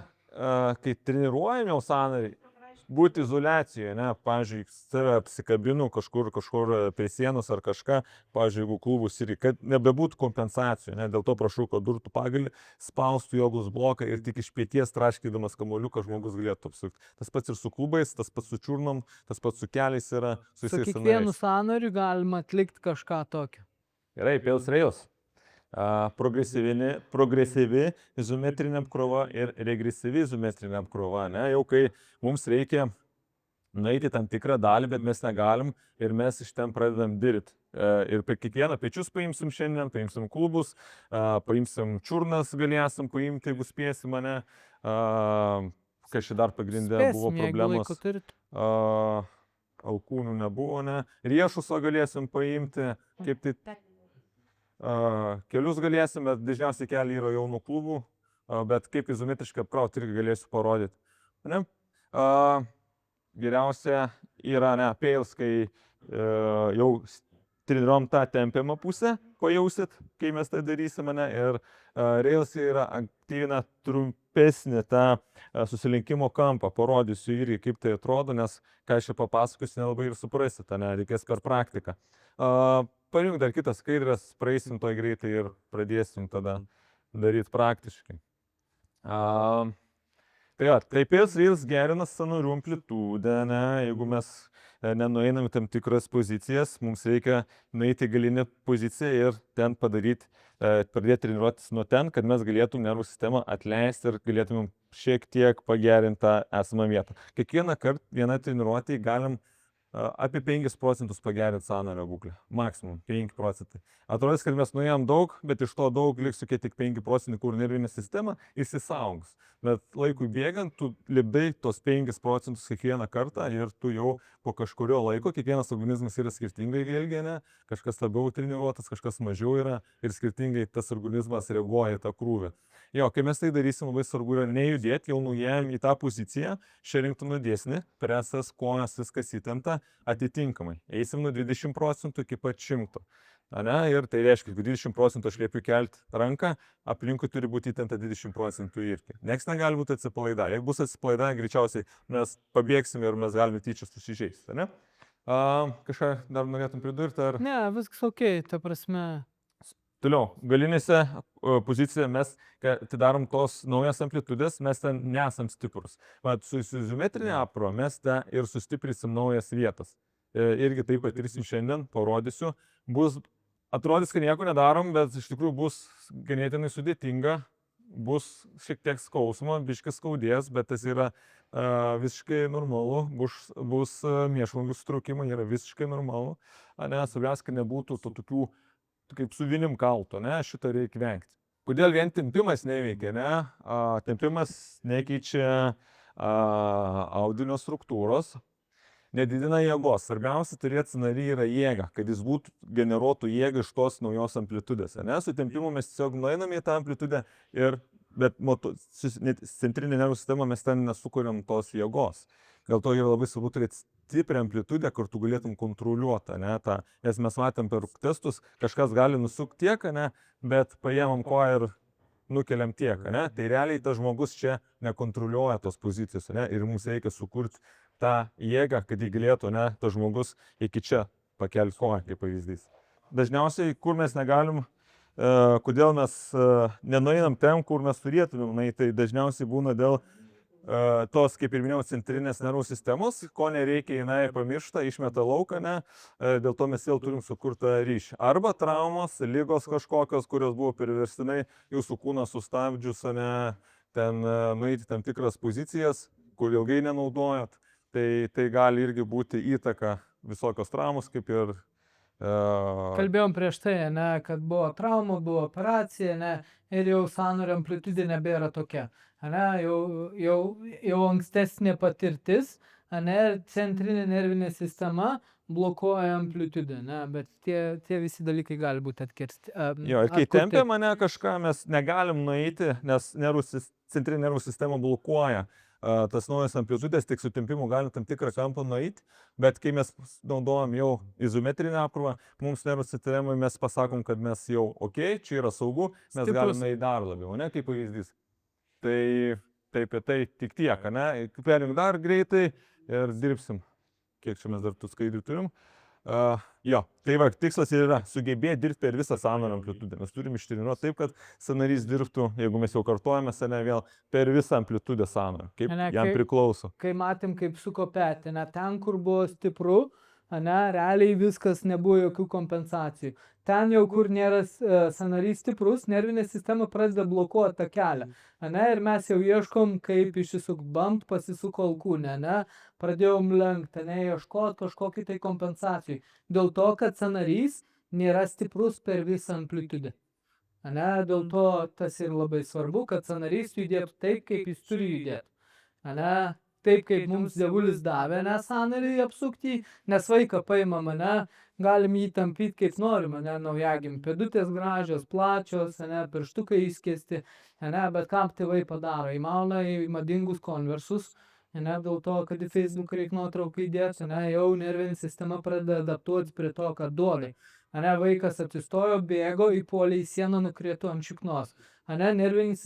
kai treniruojam jau sąnarį, būti izoliacijoje, pavyzdžiui, save apsikabinu kažkur prie sienos ar kažką, pavyzdžiui, jeigu klubus ir kad nebebūtų kompensacijų, dėl to prašau, kad durtų pagalį, spaustų jogos bloką ir tik iš pėties traškydamas kamuoliuką žmogus galėtų apsukti. Tas pats ir su klubais, tas pats su čiurnom, tas pats su keliais yra su kiekvienu sąnariu galima atlikti kažką tokio. Gerai, pils reils. Progresyvi izometrinė apkrova ir regresyvi izometrinė apkrova. Jau kai mums reikia nueiti tam tikrą dalį, bet mes negalim ir mes iš ten pradedam dirbti. Ir per kiekvieną pečius paimsim šiandien, paimsim klubus, paimsim čiurnas galėsim paimti, jeigu spėsim mane. Kai šį dar pagrindę buvo problemos. Alkūnų nebuvo, riešuso galėsim paimti, kaip tai... Kelius galėsim, bet dažniausiai keliai yra jaunų klubų, bet kaip izometriškai apkrauti irgi galėsiu parodyti. Geriausia yra pėls, kai jau treniruojam tą tempiamą pusę, pajausit, kai mes tai darysim, ir rails yra aktyvina trumpesnį tą susilinkimo kampą, parodysiu irgi, kaip tai atrodo, nes ką aš čia papasakosiu, nelabai ir suprasit, reikės per praktiką. Parinkti dar kitas skaidrės, praeisim to greitai ir pradėsim tada daryti praktiškai. Tai jo, taip jis gerina sąnarių amplitudę, ne, jeigu mes nenueinam į tam tikras pozicijas, mums reikia nueiti į galinę poziciją ir ten padaryti, pradėti treniruotis nuo ten, kad mes galėtum nervų sistemą atleisti ir galėtumėm šiek tiek pagerinti tą esamą vietą. Kiekvieną kartą vieną treniruotį galim apie 5% pagerinti sąnario būklę. Maksimum 5%. Atrodys, kad mes nuėjom daug, bet iš to daug liks tokie tik 5%, kur nervinė sistema įsisaugs. Bet laikui bėgant, tu lipdai tos 5% kiekvieną kartą ir tu jau po kažkurio laiko, kiekvienas organizmas yra skirtingai ilgiai, ne? Kažkas labiau treniruotas, kažkas mažiau yra ir skirtingai tas organizmas reaguoja į tą krūvį. Jo, kai mes tai darysim, labai svarbu yra nejudėti, jau nuėjom į tą poziciją, Sherringtono dėsnį, presas, kojas, viskas įtempta, atitinkamai. Eisim nuo 20% iki pat 100%. Ane? Ir tai reiškia, kad 20% aš liepiu kelti ranką, aplinkui turi būti įtempta 20% irgi. Niekas negali būti atsipalaida. Jeigu bus atsipalaida, greičiausiai mes pabėgsime ir mes galime tyčia susižeisti. Ne? Kažką dar norėtum pridurti? Ar... Ne, viskas ok, ta prasme. Toliau, galinėse pozicijoje mes, kai atidarom tos naujas amplitudės, mes ten nesam stiprus. Vat su izometrinė apro mes ten ir sustiprinsim naujas vietas. Irgi taip patirsim šiandien, parodysiu. Atrodys, kad nieko nedarom, bet iš tikrųjų bus ganėtinai sudėtinga, bus šiek tiek skausmo, biškis skaudės, bet tas yra visiškai normalu, bus mėšlungų sutraukimai, yra visiškai normalu. Svarbiausia, kad nebūtų to tokių kaip su vinim kalto, ne, šitą reikia vengti. Kodėl vien tempimas neveikia, ne? Tempimas nekeičia audinio struktūros, nedidina jėgos. Svarbiausia turėti sąnarį yra jėga, kad jis generuotų jėgą iš tos naujos amplitudės. Ne? Su tempimu mes tiesiog nueiname į tą amplitudę, bet centrinė nervų sistema mes ten nesukuriam tos jėgos. Dėl to yra labai svarbu turėti stiprią amplitudę, kur tu galėtum kontroliuoti, ne, tą. Nes mes matėm per testus, kažkas gali nusukti tiek, ne, bet paėmam koją ir nukeliam tiek, ne. Tai realiai tas žmogus čia nekontroliuoja tos pozicijos, ne, ir mums reikia sukurti tą jėgą, kad jį galėtų, ne, tas žmogus iki čia pakelti koją, kaip pavyzdys. Dažniausiai, kur mes negalim, kodėl mes nenueinam ten, kur mes turėtumėm, tai dažniausiai būna dėl tos, kaip ir minėjau, centrinės nervų sistemos, ko nereikia, jinai pamiršta, išmeta lauką, ne, dėl to mes vėl turim sukurtą ryšį. Arba traumos, lygos kažkokios, kurios buvo priverstinai jūsų kūną sustabdžius, ne, ten nueiti tam tikras pozicijas, kur ilgai nenaudojot, tai gali irgi būti įtaka visokios traumos, kaip ir Kalbėjom prieš tai, ne, kad buvo trauma, buvo operacija, ne, ir jau sąnario amplitudė nebėra tokia. Ne, jau ankstesnė patirtis, ne, centrinė nervinė sistema blokuoja amplitudę, ne, bet tie visi dalykai gali būti atkirsti. Jo, ir kai tempia mane kažką, mes negalim nueiti, nes centrinė nervų sistema blokuoja tas naujas amplitudės, tik su tempimu galim tam tikrą kampą nueiti, bet kai mes naudojam jau izometrinę apkrovą, mums nervų sistemai mes pasakom, kad mes jau ok, čia yra saugu, mes galim nueiti dar labiau, ne, kaip pavyzdys. Tai apie tai tik tiek, ne, perjung dar greitai ir dirbsim. Kiek čia mes dar tų skaidrių turim. Jo, tai va, tikslas yra sugebėti dirbti per visą sąnario amplitudę. Mes turim ištreniruoti taip, kad sąnarys dirbtų, jeigu mes jau kartuojame save vėl, per visą amplitudę sąnario, kaip jam priklauso. Kai matėm, kaip suko petį, ne, ten, kur buvo stipru, ne, realiai viskas nebuvo jokių kompensacijų. Ten jau, kur nėra sąnarys stiprus, nervinė sistema pradeda blokuoti tą kelią. Ne, ir mes jau ieškom, kaip išsisukti, bambt pasisuko alkūnę, ne, pradėjom lenkti, ne, ieškoti kažkokį tai kompensacijų. Dėl to, kad sąnarys nėra stiprus per visą amplitudę. Ne, dėl to tas ir labai svarbu, kad sąnarys judėtų taip, kaip jis turi judėti. Ne, taip, kaip mums dievulis davė, ne, sąnarį apsukti, nes vaiką paimam, ne, galim jį tampyti kaip norime, ne, naujagim, pėdutės gražios, plačios, ne, pirštukai įskesti, ne, bet kam tėvai padaro, įmauna į madingus konversus, ne, dėl to, kad į Facebook reikia nuotrauką įdėti, ne, jau nervinė sistema pradeda adaptuoti prie to, kad duoliai. Ne, vaikas atsistojo, bėgo, įpuolė į sieną, nukrėto ant šiknos. Ne, nervinė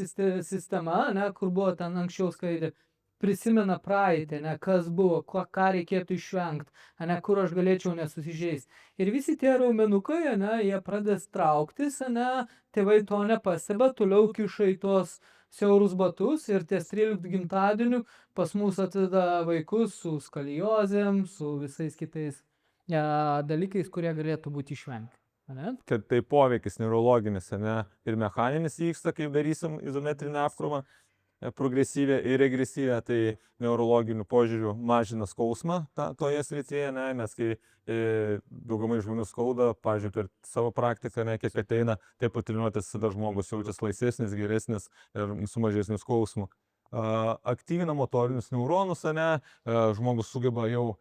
sistema, ne, kur buvo ten anksčiau skaidrė, prisimena praeitį, ne, kas buvo, ką reikėtų išvengti, ne, kur aš galėčiau nesusižeisti. Ir visi tie raumenukai, ne, jie pradės trauktis, ne, tėvai to nepastebė, toliau kiša į tos siaurus batus ir ties 13 gimtadieniu pas mus atveda vaikus su skoliozėm, su visais kitais dalykais, kurie galėtų būti išvengti. Ne? Kad tai poveikis neurologinis, ne, ir mechaninis vyksta, kai darysim izometrinę apkrovą, progresyvę ir regresyvę, tai neurologinių požiūrių mažina skausmą toje srityje, ne, nes kai daugumai žmonių skauda, pavyzdžiui, per savo praktiką, ne, kiek ateina, taip pat treniruotės tada žmogus jaučiasi laisvesnis, geresnis ir su mažesniu skausmu. Aktyvina motorinius neuronus, ne, žmogus sugeba jau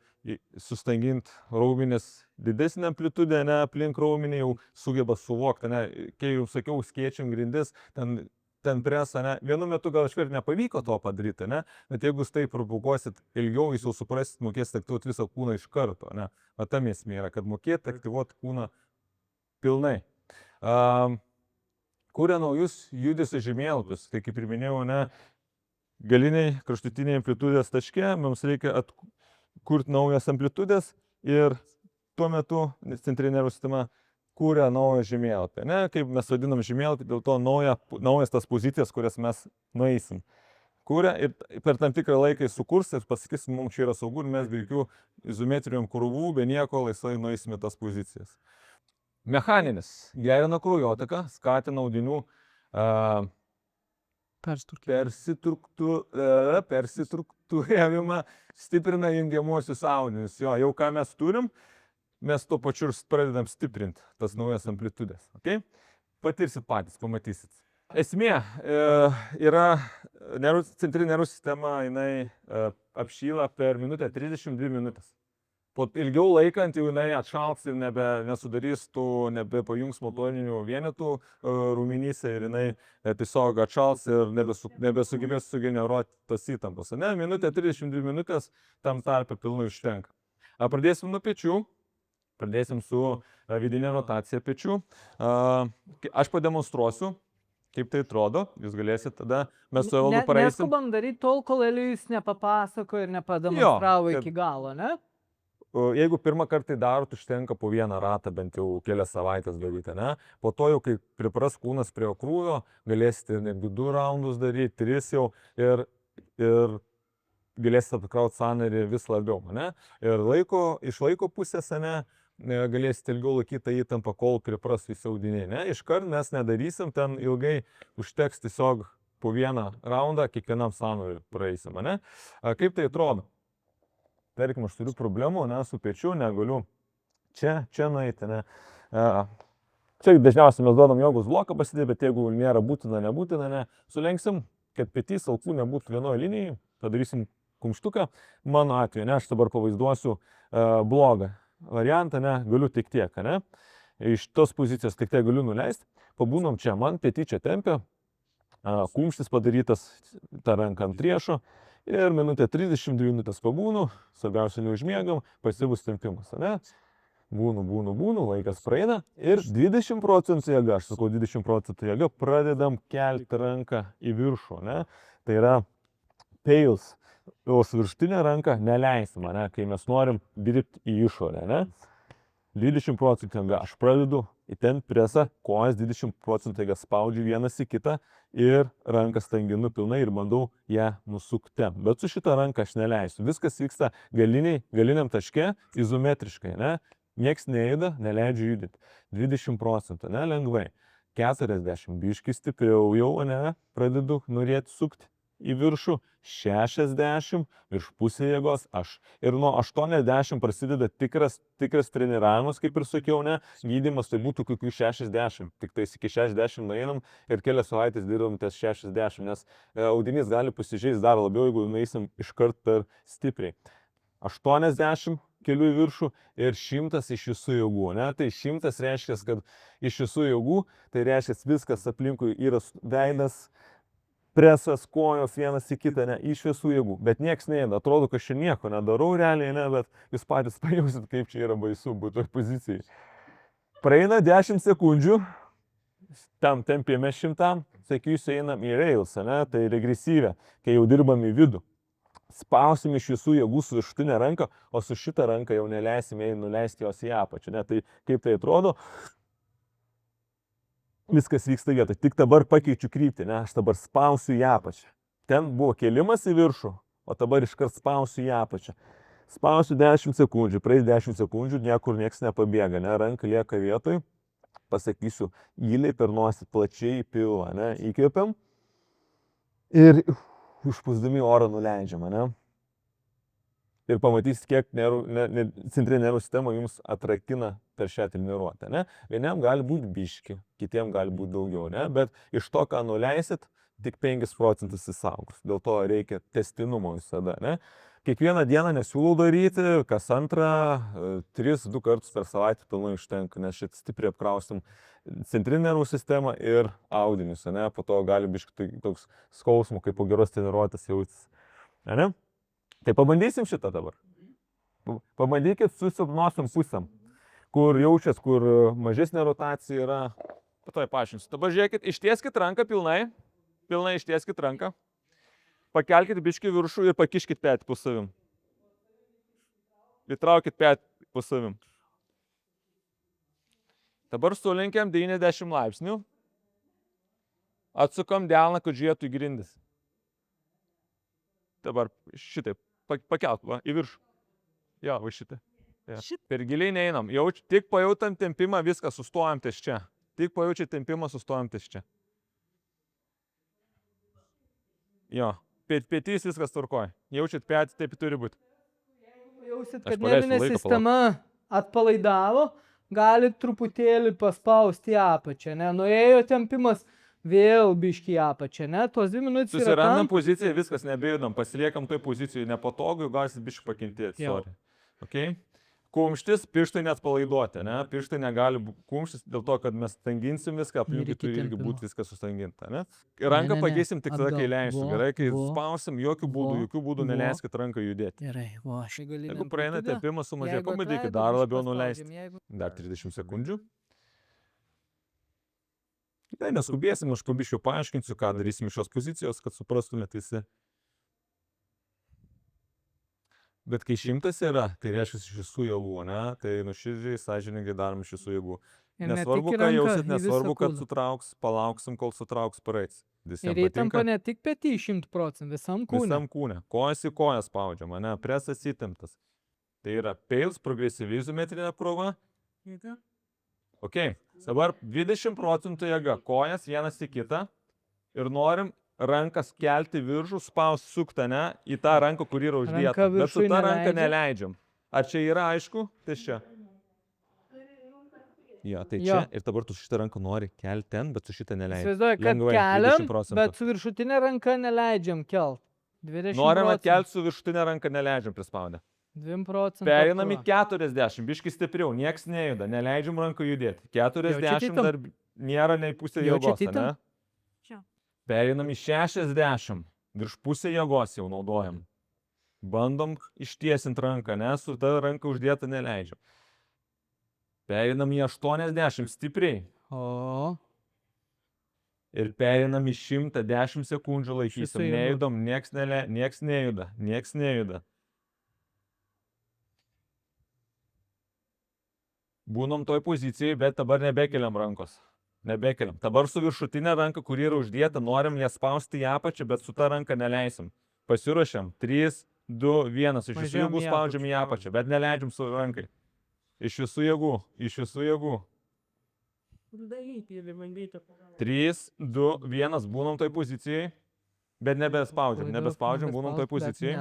sustanginti raumenis didesnę amplitudę, ne, aplink raumenį jau sugeba suvokti, ne, kai jau sakiau, skėčiam grindis, ten presą, ne, vienu metu gal iškart nepavyko to padaryti, ne, bet jeigu jūs tai provokuosit ilgiau, jūs jau suprasit, mokėsit aktyvuoti visą kūną iš karto, ne, o tam esmė yra, kad mokėti aktyvuoti kūną pilnai. Kuria naujus judesio žemėlapius, tai kaip ir minėjau, ne, galiniai kraštutiniai amplitudės taške, mums reikia kurti naujas amplitudės ir tuo metu centrinė nervų sistema kūrė naują žemėlapį. Ne? Kaip mes vadinam žemėlapį, dėl to naujas tas pozicijas, kurias mes nueisim. Kūrė ir per tam tikrą laiką sukurs ir pasakys, mums čia yra saugu ir mes be jokių izometrinių krūvų, be nieko laisvai nueisime tas pozicijas. Mechaninis. Gerina kraujotaką, skatina audinių persistruktūravimą, stiprina jungiamuosius audinius. Jo, jau ką mes turim, mes tuo pačiu ir pradedam stiprinti tas naujas amplitudės. Okay? Patirsit patys, pamatysit. Esmė yra centrinė nervų sistema, jinai apšyla per minutę 32 minutės. Po ilgiau laikant jau jinai atšals ir nesudarys tų, nebepajungs motorinių vienetų raumenyse ir jinai tiesiog atšals ir nebesugebės sugeneruoti tas įtampas. Ne, minutė 32 minutės tam tarpe pilnai užtenka. Pradėsim nuo pečių. Pradėsim su vidinė rotacija pečių. Aš pademonstruosiu, kaip tai atrodo. Jūs galėsit tada, mes su Evaldu praeisim. Neskubam daryti tol, kol Elijus nepapasako ir nepademonstravo iki galo, ne? Jeigu pirmą kartą tai darot, užtenka po vieną ratą, bent jau kelias savaitės daryti, ne? Po to jau, kai pripras kūnas prie krūvio, galėsite netgi 2 raundus daryti, 3 jau ir galėsite apkrauti sąnarį vis labiau, ne? Ir iš laiko pusės, ne, galėsite ilgiau laikyti tą įtampą, kol pripras visi audiniai, ne? Iškart mes nedarysim, ten ilgai užteks tiesiog po vieną raundą, kiekvienam sąnariui praeisim, ne? Kaip tai atrodo? Tarkim, aš turiu problemų, ne, su pečiu, negaliu čia nueiti, ne. Čia dažniausiai mes duodam jogos bloką pasidėti, bet jeigu nėra būtina, ne, sulenksim, kad petys alkūnė būtų vienoje linijoje, padarysim kumštuką. Mano atveju, ne, aš dabar pavaizduosiu blogą variantą, ne, galiu tik tiek, ne. Iš tos pozicijos tik tiek galiu nuleisti, pabūnom čia, man petį čia tempia, kumštis padarytas, tą ranką ant riešo. Ir minutę 32 minutės pabūnu, svarbiausia neužmiegam, pasyvus tempimas, ne? Būnu, laikas praeina ir 20% jėga, aš sakau 20% jėga, pradedam kelti ranką į viršų, ne? Tai yra peils, o viršutinę ranką neleisim, ne? Kai mes norim dirbti į išorę, ne? 20% jėga, aš pradedu įtempt presą, kojas 20% jėga, spaudžiu vienas į kitą ir ranką stanginu pilnai ir bandau ją nusukti. Bet su šitą ranką aš neleisiu. Viskas vyksta galiniam taške, izometriškai, ne? Nieks neįda, neleidžiu judėti. 20%, ne, lengvai. 40, biškį stipriau jau, ne, pradedu norėti sukti į viršų, 60, virš pusė jėgos aš. Ir nuo 80 prasideda tikras treniravimas, kaip ir sakiau, ne, gydymas tai būtų kokių 60, tik tais iki 60 nueinam ir kelias savaitės dirbam ties 60, nes audinys gali pasižeisti dar labiau, jeigu nueisim iškart per stipriai. 80 keliu į viršų ir 100 iš visų jėgų, ne, tai 100 reiškia, kad iš visų jėgų, tai reiškia viskas aplinkui yra veidas, presas, kojos vienas į kitą, ne, iš visų jėgų, bet nieks neina, atrodo, kad aš nieko nedarau realiai, ne, bet jūs patys pajausit, kaip čia yra baisu būti toj pozicijai. Praeina 10 sekundžių, tam tempėme 100, sakysiu, einam į rails, ne, tai regresyvę, kai jau dirbam į vidų. spausim iš visų jėgų su viršutinė ranka, o su šitą ranką jau neleisim jai nuleisti jos į apačią. Ne? Tai kaip tai atrodo, viskas vyksta vietoj. Tik dabar pakeičiu kryptį, ne? Aš dabar spausiu į apačią. Ten buvo kėlimas į viršų, o dabar iškart spausiu į apačią. Spausiu 10 sekundžių, praeis 10 sekundžių, niekur nieks nepabėga, ne? Ranka lieka vietoj. Pasakysiu, giliai per nosį, plačiai į pilvą, ne? Įkvėpiam ir užpūsdami orą nuleidžiam, ne? Ir pamatysit, kiek centrinė nervų sistema jums atrakina per šią treniruotę, ne? Vieniem gali būti biški, kitiem gali būti daugiau, ne? Bet iš to, ką nuleisit, tik 5% įsaugos. Dėl to reikia tęstinumo visada, ne? Kiekvieną dieną nesiūlau daryti, kas antrą, 3-2 kartus per savaitę pilnai užtenka, nes šit stipriai apkrausim centrinę nervų sistemą ir audinius, ne? Po to gali biškai toks skausmo, kaip po geros treniruotės jautis, ne? Tai pabandysim šitą dabar. Pabandykit su silpnosiom pusėm, kur jaučias, kur mažesnė rotacija yra. Po to paaiškinsiu. Dabar žiūrėkit, ištieskit ranką pilnai ištieskit ranką. Pakelkit biškį viršų ir pakiškit petį po savim. Įtraukit petį po savim. Dabar sulenkiam 90 laipsnių. Atsukam delną, kad žiūrėtų į grindis. Dabar šitaip. Pakelk, va, į viršų. Jo, va šitą. Ja. Per giliai neinam. Tik pajautam tempimą, viską sustojam ties čia. Tik pajaučiat tempimą, sustojam ties čia. Jo. Petys viskas tvarkoj. Jaučiat petį, taip turi būti. Jausit, kad nervinė sistema atpalaidavo, gali truputėlį paspausti į apačią, ne? Nuėjo tempimas, vėl biškį į apačią, ne? Tuos 2 minutės yra tam. Susirandam poziciją, viskas nebejudam, pasiliekam toj pozicijoje nepatogu, galite biškį pakentėti. Sorry. Okay? Kumštis, pirštai neatpalaiduoti, ne? Pirštai negali kumštis dėl to, kad mes stanginsim viską, aplinkui turi irgi būti viskas sustanginta, ne? Ranką pakeisim tik tada, kai leisiu, gerai? Kai spausim, jokių būdų neleiskit ranką judėti. Gerai, va, aš galiu. Jeigu praeina tempimas sumažėja, pabandykit dar labiau nuleisti. Dar 30 sekundžių. Tai neskubėsim, aš pabiškiu paaiškinsiu, ką darysim iš šios pozicijos, kad suprastumėte visi. Bet kai 100 yra, tai reiškia iš visų jėgų, ne? Tai nuoširdžiai, sąžiningai darom iš visų jėgų. Nesvarbu, ką jausit, nesvarbu, kad sutrauks, palauksim, kol sutrauks praeis. Ir įtampa ne tik petį 100%, visam kūne. Visam kūne. Kojas į koją spaudžiam, ne? Presas įtemptas. Tai yra PEILS, progresyvi izometrinė apkrova. Ok, dabar 20% jėga, kojas vienas į kitą ir norim rankas kelti viršų, spaus suktą, ne, į tą ranką, kur yra uždėta. Bet su tą ranką neleidžiam. Ar čia yra aišku? Tai čia. Jo, tai čia. Ir dabar tu šitą ranką nori kelti ten, bet su šitą neleidžiam. Įsivaizduoju, kad keliam, bet su viršutinė ranka neleidžiam kelt. 20%. Norim atkelti su viršutinė ranka, neleidžiam prispaudę. 2%. Perinam į 40, biškį stipriau, nieks nejuda, neleidžiam ranką judėti. 40 dar nėra nei pusė jėgos, ne? Perinam į 60, virš pusė jėgos jau naudojam. Bandom ištiesinti ranką, nes su ta ranka uždėta neleidžiam. Perinam į 80, stipriai. O. Ir perinam į 110 sekundžių laikysim. Nejudam, nieks nejuda. Būnom toj pozicijai, bet dabar nebekeliam rankos. Nebekeliam. Dabar su viršutinė ranka, kuri yra uždėta, norim ją spausti į apačią, bet su ta ranka neleisim. Pasiruošiam. 3, 2, 1. Iš visų jėgų spaudžiam į apačią, bet neleidžiam su rankai. Iš visų jėgų. 3, 2, 1. Būnam toj pozicijai, bet nebespaudžiam, būnam toj pozicijai.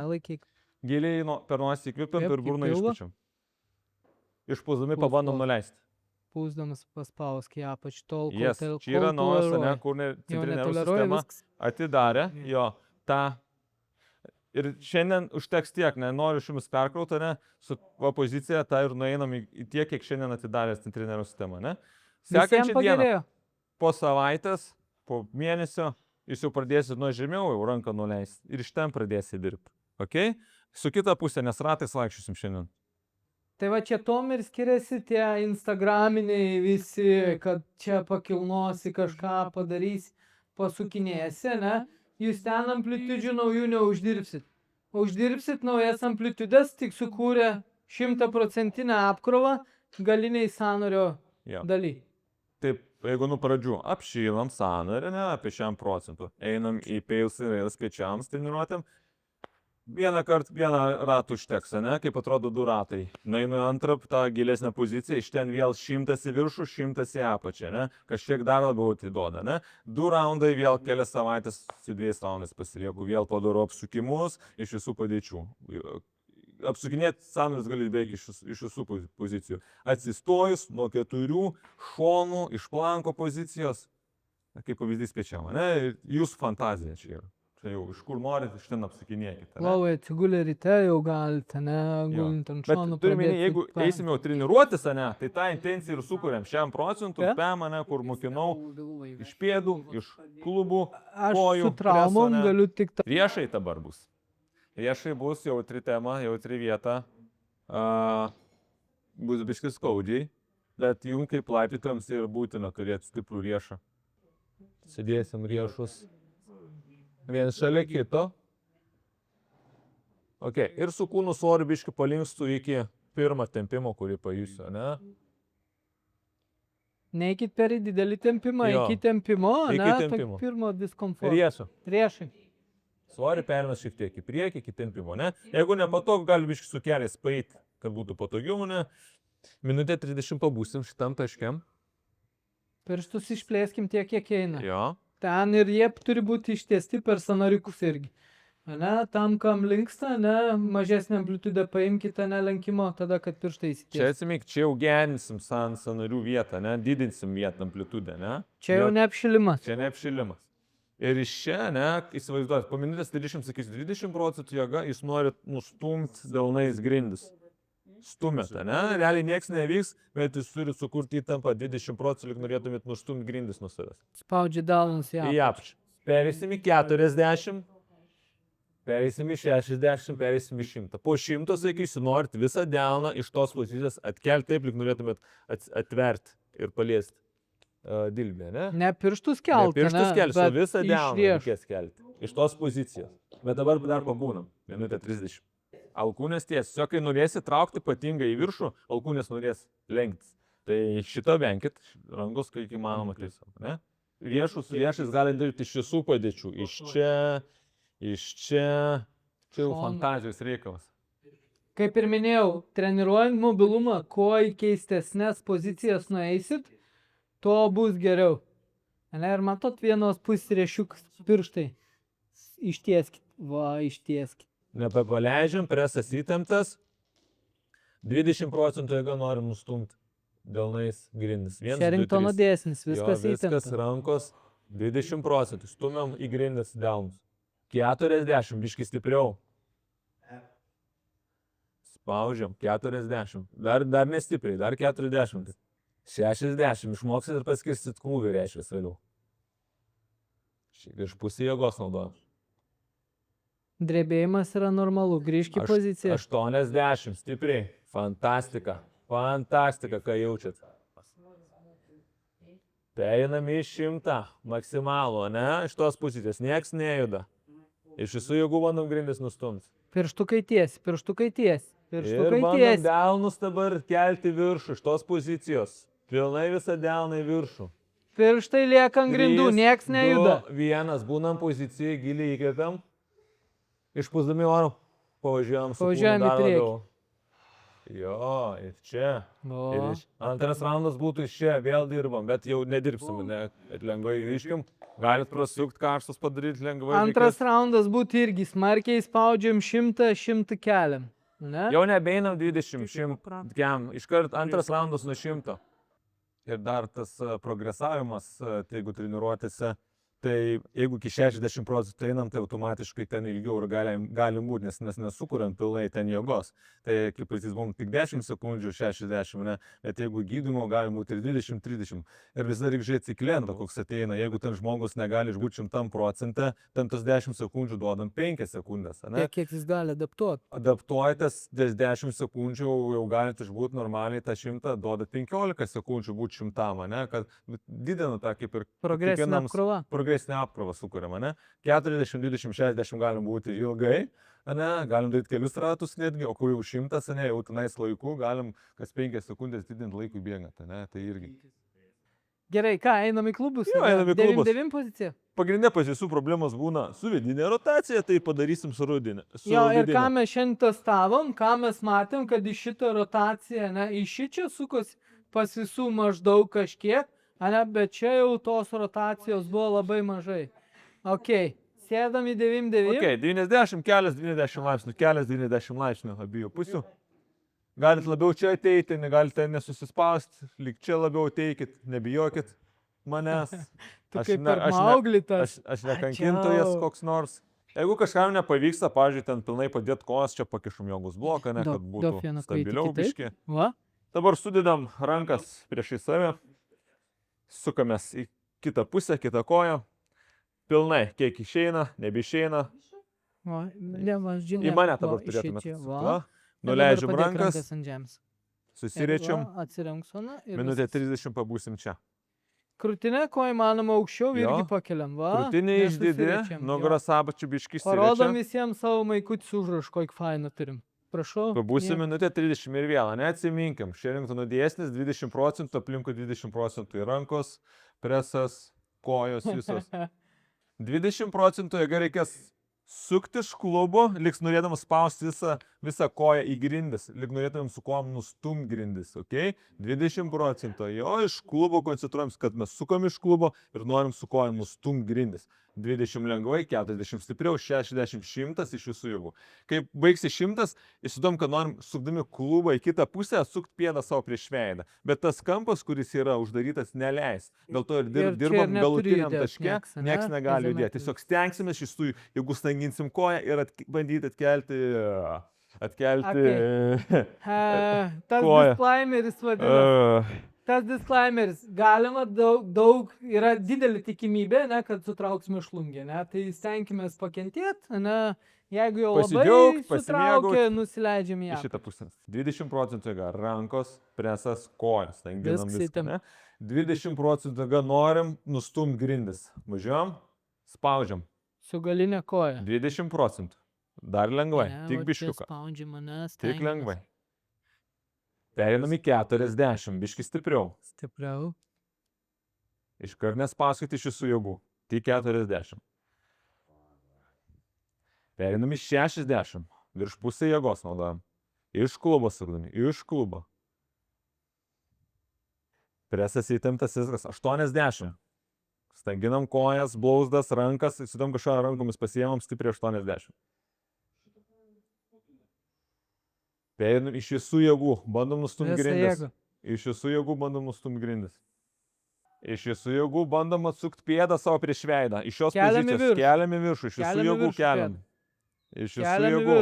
Giliai per nosį įkvėpiam, per burną išpučiam. Išpūsdami pabandom nuleisti. Pūsdamas paspausk į apačią tol, kol Yes, čia yra naujas, ne, kur centrinė nervų sistema atidarė, jo, tą. Ir šiandien užteks tiek, nenoriu šumis perkrauti, ne, su pozicija tą ir nueinam į tiek, kiek šiandien atidarė centrinė nervų sistema, ne. Sekančią dieną, po savaitės, po mėnesio, jūs jau pradėsit nuo žemiau, jau ranką nuleisti ir iš ten pradėsit dirbti, ok? Su kita pusė, nes ratais vaikščiosim šiandien. Tai va čia tom ir skiriasi tie instagraminiai visi, kad čia pakilnosi kažką padarysi, pasukinėsi, ne? Jūs ten amplitudžių naujų neuždirbsit. Uždirbsit naujas amplitudes, tik sukūrę 100% apkrovą galiniai sąnario Jo. daly. Taip, jeigu nuo pradžių apšylam sąnarį, ne, apie 100%, einam į Pails ir Rails pečiams treniruotėm, vieną ratą užteks, ne, kaip atrodo 2 ratai. Nueinu į antrą, tą gilesnę poziciją, iš ten vėl 100 į viršų, 100 į apačią, ne, kažkiek dar labiau atiduoda, ne. 2 raundai, vėl kelias savaitės su 2 raundais pasilieku, vėl padaro apsukimus iš visų padėčių. Apsukinėti sąnarius gali beveik iš visų pozicijų. Atsistojus nuo 4 šonų iš planko pozicijos, kaip pavyzdys pečiam, ne, jūsų fantazija čia yra. Čia jau iš kur norit, iš ten apsukinėkite. Lovai atsigulę ryte jau galite, ne, gulint ant šonų. Bet turime, jeigu eisim jau treniruotis, ne, tai tą intenciją ir sukuriam 100%, mane, kur mokinau iš pėdų, iš klubų, Aš kojų, su traumom preso, ne. galiu tik Riešai dabar bus. Riešai bus jautri tema, jautri vieta. Bus biškis skaudžiai, bet jums kaip laipytojams ir būtina turėti stiprų riešą. Sėdėsim riešus. Vienas šalia kito. Ok, ir su kūnu svoriu biškį palinkstu iki pirmą tempimo, kurį pajusiu, ne? Neikit per didelį tempimą, Jo. iki tempimo, Iki ne, tempimo. tak pirmo diskomforto. Riešą. Riešai. Svorį permes šiek tiek į priekį, iki tempimo, ne? Jeigu nepatogu, gali biškį su keliais paeiti, kad būtų patogiau, ne? Minutė 30 pabūsim šitam taškiam. Pirštus išplėskim tiek, kiek eina. Jo. Ten ir jie turi būti ištiesti per sąnariukus irgi. Ne, tam, kam linksta, ne, mažesnę amplitudę paimkite, nelenkimo, tada, kad pirštai Čia įsities. atsimink, čia jau gerinsim sąnarių vietą, ne? Didinsim vietą amplitudę, ne? Čia jau neapšilimas. Čia neapšilimas. Ir iš čia, ne, įsivaizduot, po minutės 30, sakys 20% jėga, jūs norit nustumti delnais grindis. Stumėte, ne? Realiai nieks nevyks, bet jūs turite sukurti įtampą 20%, lyg norėtumėt nustumti grindis nuo savęs. Spaudžia delnus Į ją. apačią. Pereisim į 40, pereisim į 60, pereisim į 100. Po 100, sakysiu, norit visą delną iš tos pozicijos atkelti taip, lyg norėtumėt atverti ir paliesti dilbę, ne? Ne pirštus Ne kelti, pirštus kelsiu, o visą delną išrieš. reikės kelti. Iš tos pozicijos. Bet dabar dar pabūnam. Minutė 30. Alkūnės ties. Tiesiog, kai norėsi traukti ypatingai į viršų, alkūnės norės lenktis. Tai šito venkit, rankos kaip įmanoma tiesiog, ne? Riešus su riešais gali dirbti iš visų padėčių. Iš čia, iš čia. Čia jau Šonu. fantazijos reikalas. Kaip ir minėjau, treniruojant mobilumą, kuo į keistesnės pozicijas nueisit, tuo bus geriau. Ne, ir matot vienos pusriešiukas pirštai. Ištieskit. Va, ištieskit. Nepapaleidžiam, presas įtemptas. 20% jėga norim nustumti. Delnais grindis. Sherringtono dėsnis, viskas Viskas įtempta. rankos 20%. Stumiam į grindis delnus. 40, biškai stipriau. Spaudžiam, 40. Dar nestipriai, dar 40. 60, išmoksit ir paskirsit krūvį reiškia vėliau. Iš pusė jėgos naudojam. Drebėjimas yra normalu, grįžk į poziciją. 80, stipriai. Fantastika. Fantastika, ką jaučiat. Pereinam į 100, maksimalų, ne? Iš tos pozicijos, nieks nejuda. Iš visų jėgų bandom grindis nustumti. Pirštukai tiesi, pirštukai tiesi, Ir pirštukai bandom tiesi. delnus dabar kelti viršų iš tos pozicijos. Pilnai visą delną į viršų. Pirštai lieka ant grindų, 3, nieks nejuda. 2, 1, būnam pozicijai, giliai įkvepiam. Išpūsdami orą, pavažiuojam su kūnu Pavažiuojam į dar priekį. labiau. Jo, ir čia. O. Ir antras raundas būtų iš čia, vėl dirbam, bet jau nedirbsim, ne, lengvai grįžkim. Galit prasukti karštus padaryti lengvai. Antras raundas būtų irgi smarkiai spaudžiam 100, 100 keliam. Ne? Jau nebeinam 20, 100, kiam, iškart antras raundas nuo 100. Ir dar tas progresavimas, tai jeigu treniruotėse, tai jeigu iki 60% einam, tai automatiškai ten ilgiau ir galim būti, nes mes nesukuriam pilnai ten jėgos. Tai kaip pavyzdys, buvom tik 10 sekundžių, 60, ne? Bet jeigu gydymo gali būti ir 20, 30. Ir vis dar reikia žiūrėti į klientą, koks ateina. Jeigu ten žmogus negali išbūti 100%, ten tos 10 sekundžių duodam 5 sekundės. Ne? Tiek, kiek jis gali adaptuoti. Adaptuojatės, dėl 10 sekundžių jau galite išbūti normaliai, tą 100 duoda 15 sekundžių būti 100, ne? Kad didina tą kaip ir Progresinė kiekvienam apkrova. magesnę apkrovą sukuriam, ne? 40, 20, 60 galim būti ilgai, ne? Galim daryti kelius ratus netgi, o kur jau 100, ne? Jau tenais laiku galim kas 5 sekundės didinti laikui bėgant, ne? Tai irgi. Gerai, ką, einam į klubus? Jo, einam į klubus. 9 pozicija. Pagrindinė pozicijų problemos būna su vidinė rotacija, tai padarysim su rudinė. Jo, ir ką mes šiandien testavom, ką mes matėm, kad iš šito rotaciją, ne, iš šičia sukos pas visų maždaug kažkiek, ne, bet čia jau tos rotacijos buvo labai mažai. Ok, sėdam į 99. Ok, 90, kelias 90 laipsnių, kelias 90 laipsnių abiejų pusių. Galit labiau čia ateiti, negalite nesusispausti, lyg čia labiau ateikit, nebijokit manęs. Tu kaip per mauglitas. Aš nekankintojas koks nors. Jeigu kažkam nepavyksta, pavyzdžiui, ten pilnai padėti kojas, čia pakišum jogos bloką, ne, kad būtų stabiliau biški. Va. Dabar sudedam rankas priešai save, sukamės į kitą pusę, kitą koją. Pilnai, kiek išeina, nebeišeina. Va, ne, aš žinau. Į mane dabar turėtumėte. Nuleidžiam rankas, susiriečiam, atsirenksona. minutė 30 pabūsim čia. Krūtinė, ko įmanoma aukščiau, irgi pakeliam. Va, krūtinė išdidė, nugaras apačių biškis. Parodom visiems savo maikutį užrašą, kokį fainą turim. Prašau. Pabūsim minutė 30 ir vėl, neatsiminkim. Šeringtonų dėsnis 20%, aplinkui 20% į rankos, presas, kojos visos. 20% jeigu reikės sukti iš klubo, liks norėdamas spausti visą koją į grindis, liks norėtumėm su kojom nustum grindis, ok? 20%, jo, iš klubo koncentruojams, kad mes sukam iš klubo ir norim su kojom nustum grindis. 20 lengvai, 40 stipriau, 60, 100 iš visų jėgų. Kai baigsi 100, įsidom, kad norim sukdami klubą į kitą pusę, sukt pėdą savo prieš veidą. Bet tas kampas, kuris yra uždarytas, neleis. Dėl to ir dirbam galutiniam taške, nieks negali judėti. Tiesiog stengsime šistų, jeigu stanginsim koją ir bandyti atkelti... Tas disclaimeris vadinasi. Tas disclaimeris, galima daug, yra didelė tikimybė, ne, kad sutrauksim šlungį, ne, tai stenkimės pakentėti, ne, jeigu jau labai sutraukia, nusileidžiam į ją. Šitą pusę. 20% rankos, presas, kojas, stenginam viską, ne. 20% norim nustum grindis. Važiuojam, spaudžiam. Su galinė koja. 20%. Dar lengvai, tik biškiuką. Tik lengvai. Perinam į 40, biški stipriau. Stipriau. Iškart nespauskite iš visų jėgų. Tik 40. Perinam į 60. Virš pusę jėgos naudojam. Iš klubo sukdami. Iš klubo. Presas įtemptas viskas. 80. Stanginam kojas, blauzdas, rankas. Įsidom kažką rankomis pasiemam stipriai 80. Perinam iš visų jėgų, bandom nustumti grindis. Iš visų jėgų bandom nustumti grindis. Iš visų jėgų bandom atsukti pėdą savo prieš veidą. Iš šios pozicijos keliam į viršų. Iš visų jėgų keliam. Iš visų jėgų.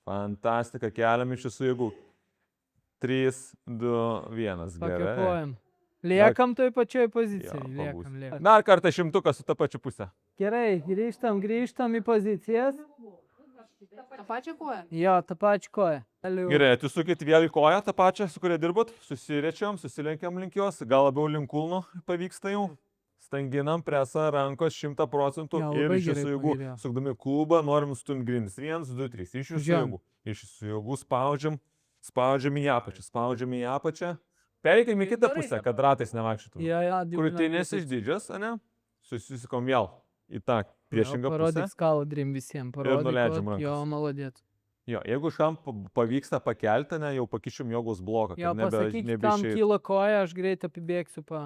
Fantastika, keliam iš visų jėgų. 3, 2, 1. Gerai. Liekam toj pačioj pozicijai. Liekam. Dar kartą 100 su ta pačia pusė. Gerai, grįžtam į pozicijas. Ta pačia koja? Jo, tą pačią koją. Gerai, atsisukit vėl į koją, tą pačią, su kuria dirbot, susiriečiam, susilenkiam link jos, gal labiau link kulno pavyksta jau. Stanginam presą rankos 100% ir iš visų jėgų, sukdami klubą, norim stumti grindis. 1, 2, 3, iš visų jėgų. Iš visų jėgų spaudžiam į apačią. Pereikim į kitą pusę, kad ratais nevaikščiotum. Krūtinės išdidžios, ane? Susikom vėl į tą priešingą pusę. Parodyk skalą drim visiems. Ir nuleidžiam rankas. Jo, malodėt. Jo, jeigu šiam pavyksta pakelti, ne, jau pakišim jogos bloką. Jo, pasakyk, kam kyla koja, aš greit apibėgsiu pa.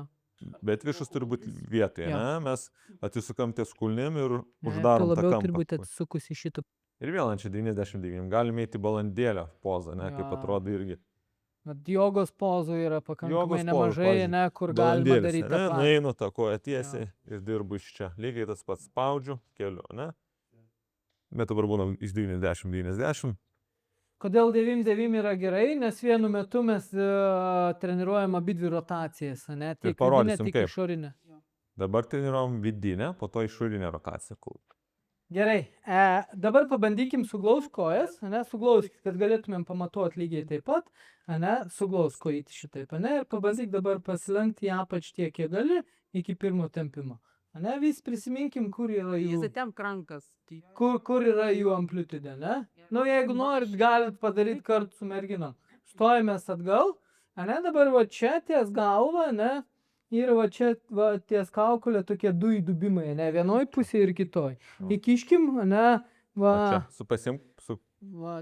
Bet viršus turi būti vietoje, ne? Mes atsisukam ties kulnim ir uždarom tą kampą. Labiau turi būti atsisukus į šitą. Ir vėl ant čia 99. Galime eiti balandėlę pozą, ne, kaip atrodo irgi. Bet jogos pozų yra pakankamai nemažai, ne, kur galima daryti tą patį. Nueinu tą koją tiesiai ir dirbu iš čia. Lygiai tas pats spaudžiu, keliu, ne? Bet dabar būnam iš 90. Kodėl 99 yra gerai? Nes vienu metu mes treniruojam abidvi rotacijas, ne? Tiek vidinę, tiek išorinę. Dabar treniruojam vidinę, po to išorinę rotaciją. Gerai, dabar pabandykim suglaus kojas, ane, suglauskit, kad galėtumėm pamatuoti lygiai taip pat, ane, suglaus kojytį šitaip, ane, ir pabandyk dabar pasilenkti į apač tiek, kiek gali, iki pirmo tempimo. Ane, vis prisiminkim, kur yra jų, Затем rankas. kur yra jų amplitudė, ne? Nu, jeigu norit, galit padaryti kartu su merginom. Stojamės atgal, ane, dabar va čia ties galva, ne, ir va čia va, ties kaukolė tokie du įdubimai, ne, vienoj pusėje ir kitoj. Įkiškim, ne, va, Čia, su pasim, su... va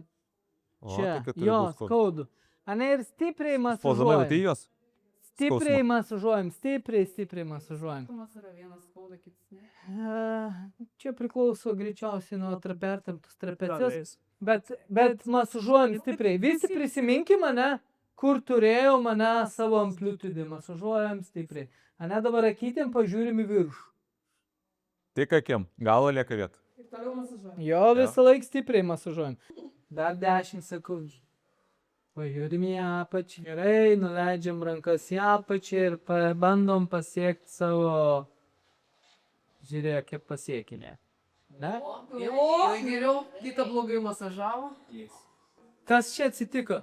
O, čia, tokia turi jo, būt skauda. skaudu. Ane, ir stipriai Spausdama masažuojam. jos? Stipriai masažuojam, stipriai masažuojam. Yra vienas skauda, kitas ne. Čia priklauso greičiausiai nuo pertemptos trapecijos, bet masažuojam stipriai. Visi prisiminkim, ane, kur turėjau mane savo amplitudį, masažuojam stipriai. Ane, dabar akytėm pažiūrim į viršų. Tik akim, galo lieka vieta. Ir toliau masažuojam. Jo, visą laiką stipriai masažuojam. Dar 10 sekundžių. Pažiūrim į apačią, gerai, nuleidžiam rankas į apačią ir bandom pasiekti savo... Žiūrėk, kiek pasiekime. Ne? Geriau, kitą blogai masažavo. Kas čia atsitiko?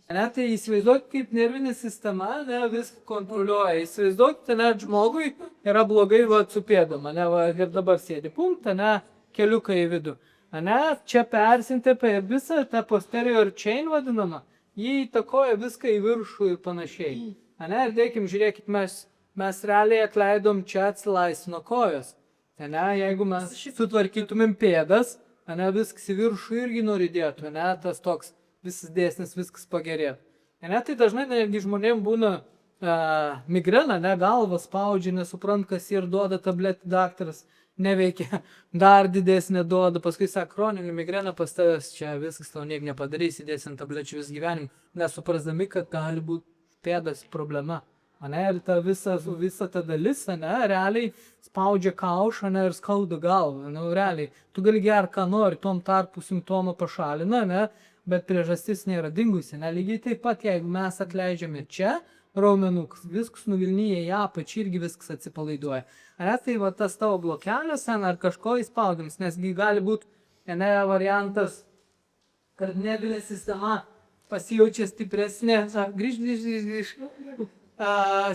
Ne, tai įsivaizduok, kaip nervinė sistema, ne, viską kontroliuoja. Įsivaizduok, net žmogui yra blogai va su pėdom, ne, va, ir dabar sėdi punktą, ne, keliuką į vidų. Ne, čia persintė per visą tą posterior chain vadinamą, jį įtakoja viską į viršų ir panašiai. Ne, ir dėkim, žiūrėkit, mes realiai atleidom čia atsilaisvino kojos. Ne, jeigu mes sutvarkytumėm pėdas, ne, viskas į viršų irgi nuridėtų, ne, tas toks visas dėsnis, viskas pagerėtų. Ne, tai dažnai netgi žmonėm būna migrena, ne, galva spaudžia, nesuprant, kas ir duoda tabletį daktaras, neveikia, dar didesnė duoda, paskui sako, chroninė migrena pas tavęs, čia viskas tau niek nepadarys, įdėsi ant tablečių vis gyvenim, nesuprasdami, kad gali būti pėdas problema. Ane, ir ta visa ta dalis, ane, realiai spaudžia kaušą, ane, ir skauda galvą, nu, realiai. Tu gali gerti, ką nori, tom tarpu simptomą pašalina, ne, bet priežastis nėra dingusi, ne, lygiai taip pat, jeigu mes atleidžiame čia, raumenukas, viskas nuvilnyja į apačią, irgi viskas atsipalaiduoja. Ane, tai va tas tavo blokelis, ane, ar kažko įspaudimas, nesgi gali būti, ane, variantas, kad nervinė sistema pasijaučia stipresnė, grįž,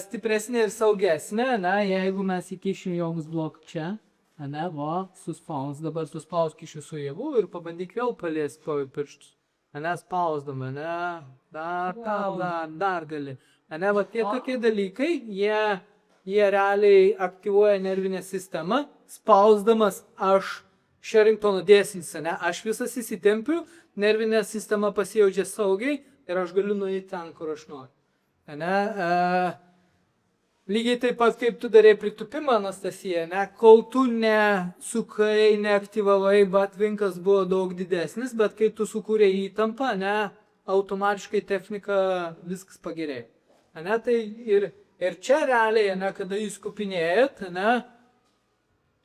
stipresnė ir saugesnė, ne, jeigu mes įkišim joms blok čia, ne, va, suspaus, dabar suspaus kišiu su jėgu ir pabandyk vėl paliesti kojų pirštus. Ne, spausdama, ne, dar gali. Ne, va, tie tokie dalykai, jie realiai aktyvuoja nervinę sistemą, spausdamas aš Sherringtono dėsnis, ne, aš visas įsitempiu, nervinė sistema pasijaučia saugiai ir aš galiu nueiti ten, kur aš noriu. Ne, lygiai taip pat, kaip tu darė pritupimą, Anastasija, ne, kol tu nesukai, neaktyvavai, batvinkas buvo daug didesnis, bet kai tu sukūrė įtampą, ne, automatiškai technika viskas pagerėjo. Ne, tai ir čia realiai, ne, kada jūs kupinėjat, ne,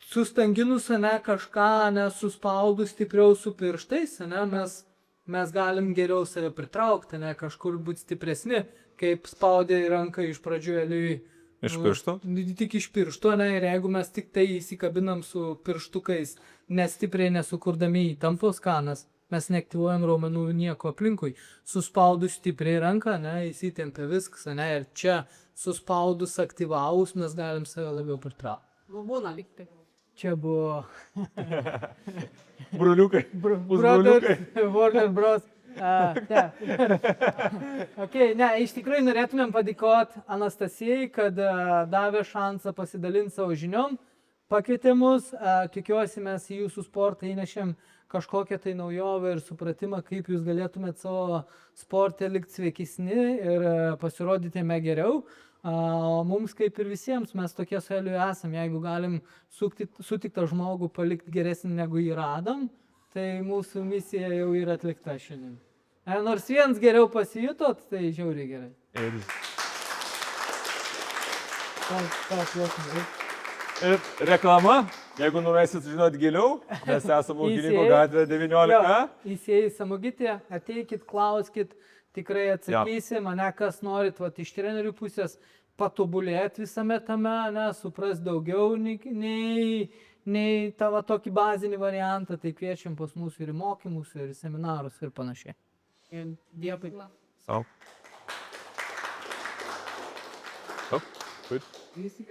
sustanginus, ne, kažką, ne, suspaudus stipriau su pirštais, ne, mes galim geriau save pritraukti, ne, kažkur būti stipresni, kaip spaudė ranką iš pradžių Eliui. Iš piršto? Tik iš piršto, ne, ir jeigu mes tik tai įsikabinam su pirštukais, nestipriai nesukurdami įtampos kanas, mes neaktyvuojam raumenų nieko aplinkui. Suspaudus stipriai ranką, ne, įsitempia viskas, ne, ir čia suspaudus aktyvavus mes galim save labiau pritraukti. Būna likti. Čia buvo Broliukai. Brother, Warner Bros. Okay, ne, iš tikrųjų norėtumėm padėkoti Anastasijai, kad davė šansą pasidalinti savo žiniom, pakvietė mus, tikiuosi mes į jūsų sportą įnešėm kažkokią tai naujovę ir supratimą, kaip jūs galėtumėt savo sportę likti sveikesni ir pasirodyti jame geriau. Mums kaip ir visiems, mes tokie su Eliu esam, jeigu galim sutiktą žmogų palikti geresnį negu jį radom, tai mūsų misija jau yra atlikta šiandien. Nors vienas geriau pasijutot, tai žiauriai gerai. Ir reklama, jeigu norėsit žinoti giliau, mes esame Ūkininko gatvė 19. Įsėjai Samogitė, ateikit, klauskit, tikrai atsakysim, ne, kas norit, vat, iš trenerių pusės patobulėti visame tame, ne, supras daugiau nei nei tavo tokį bazinį variantą, tai kviečiam pas mus ir į mokymus, ir į seminarus ir panašiai. Ir dėkui. Sau. Oh, good. Visi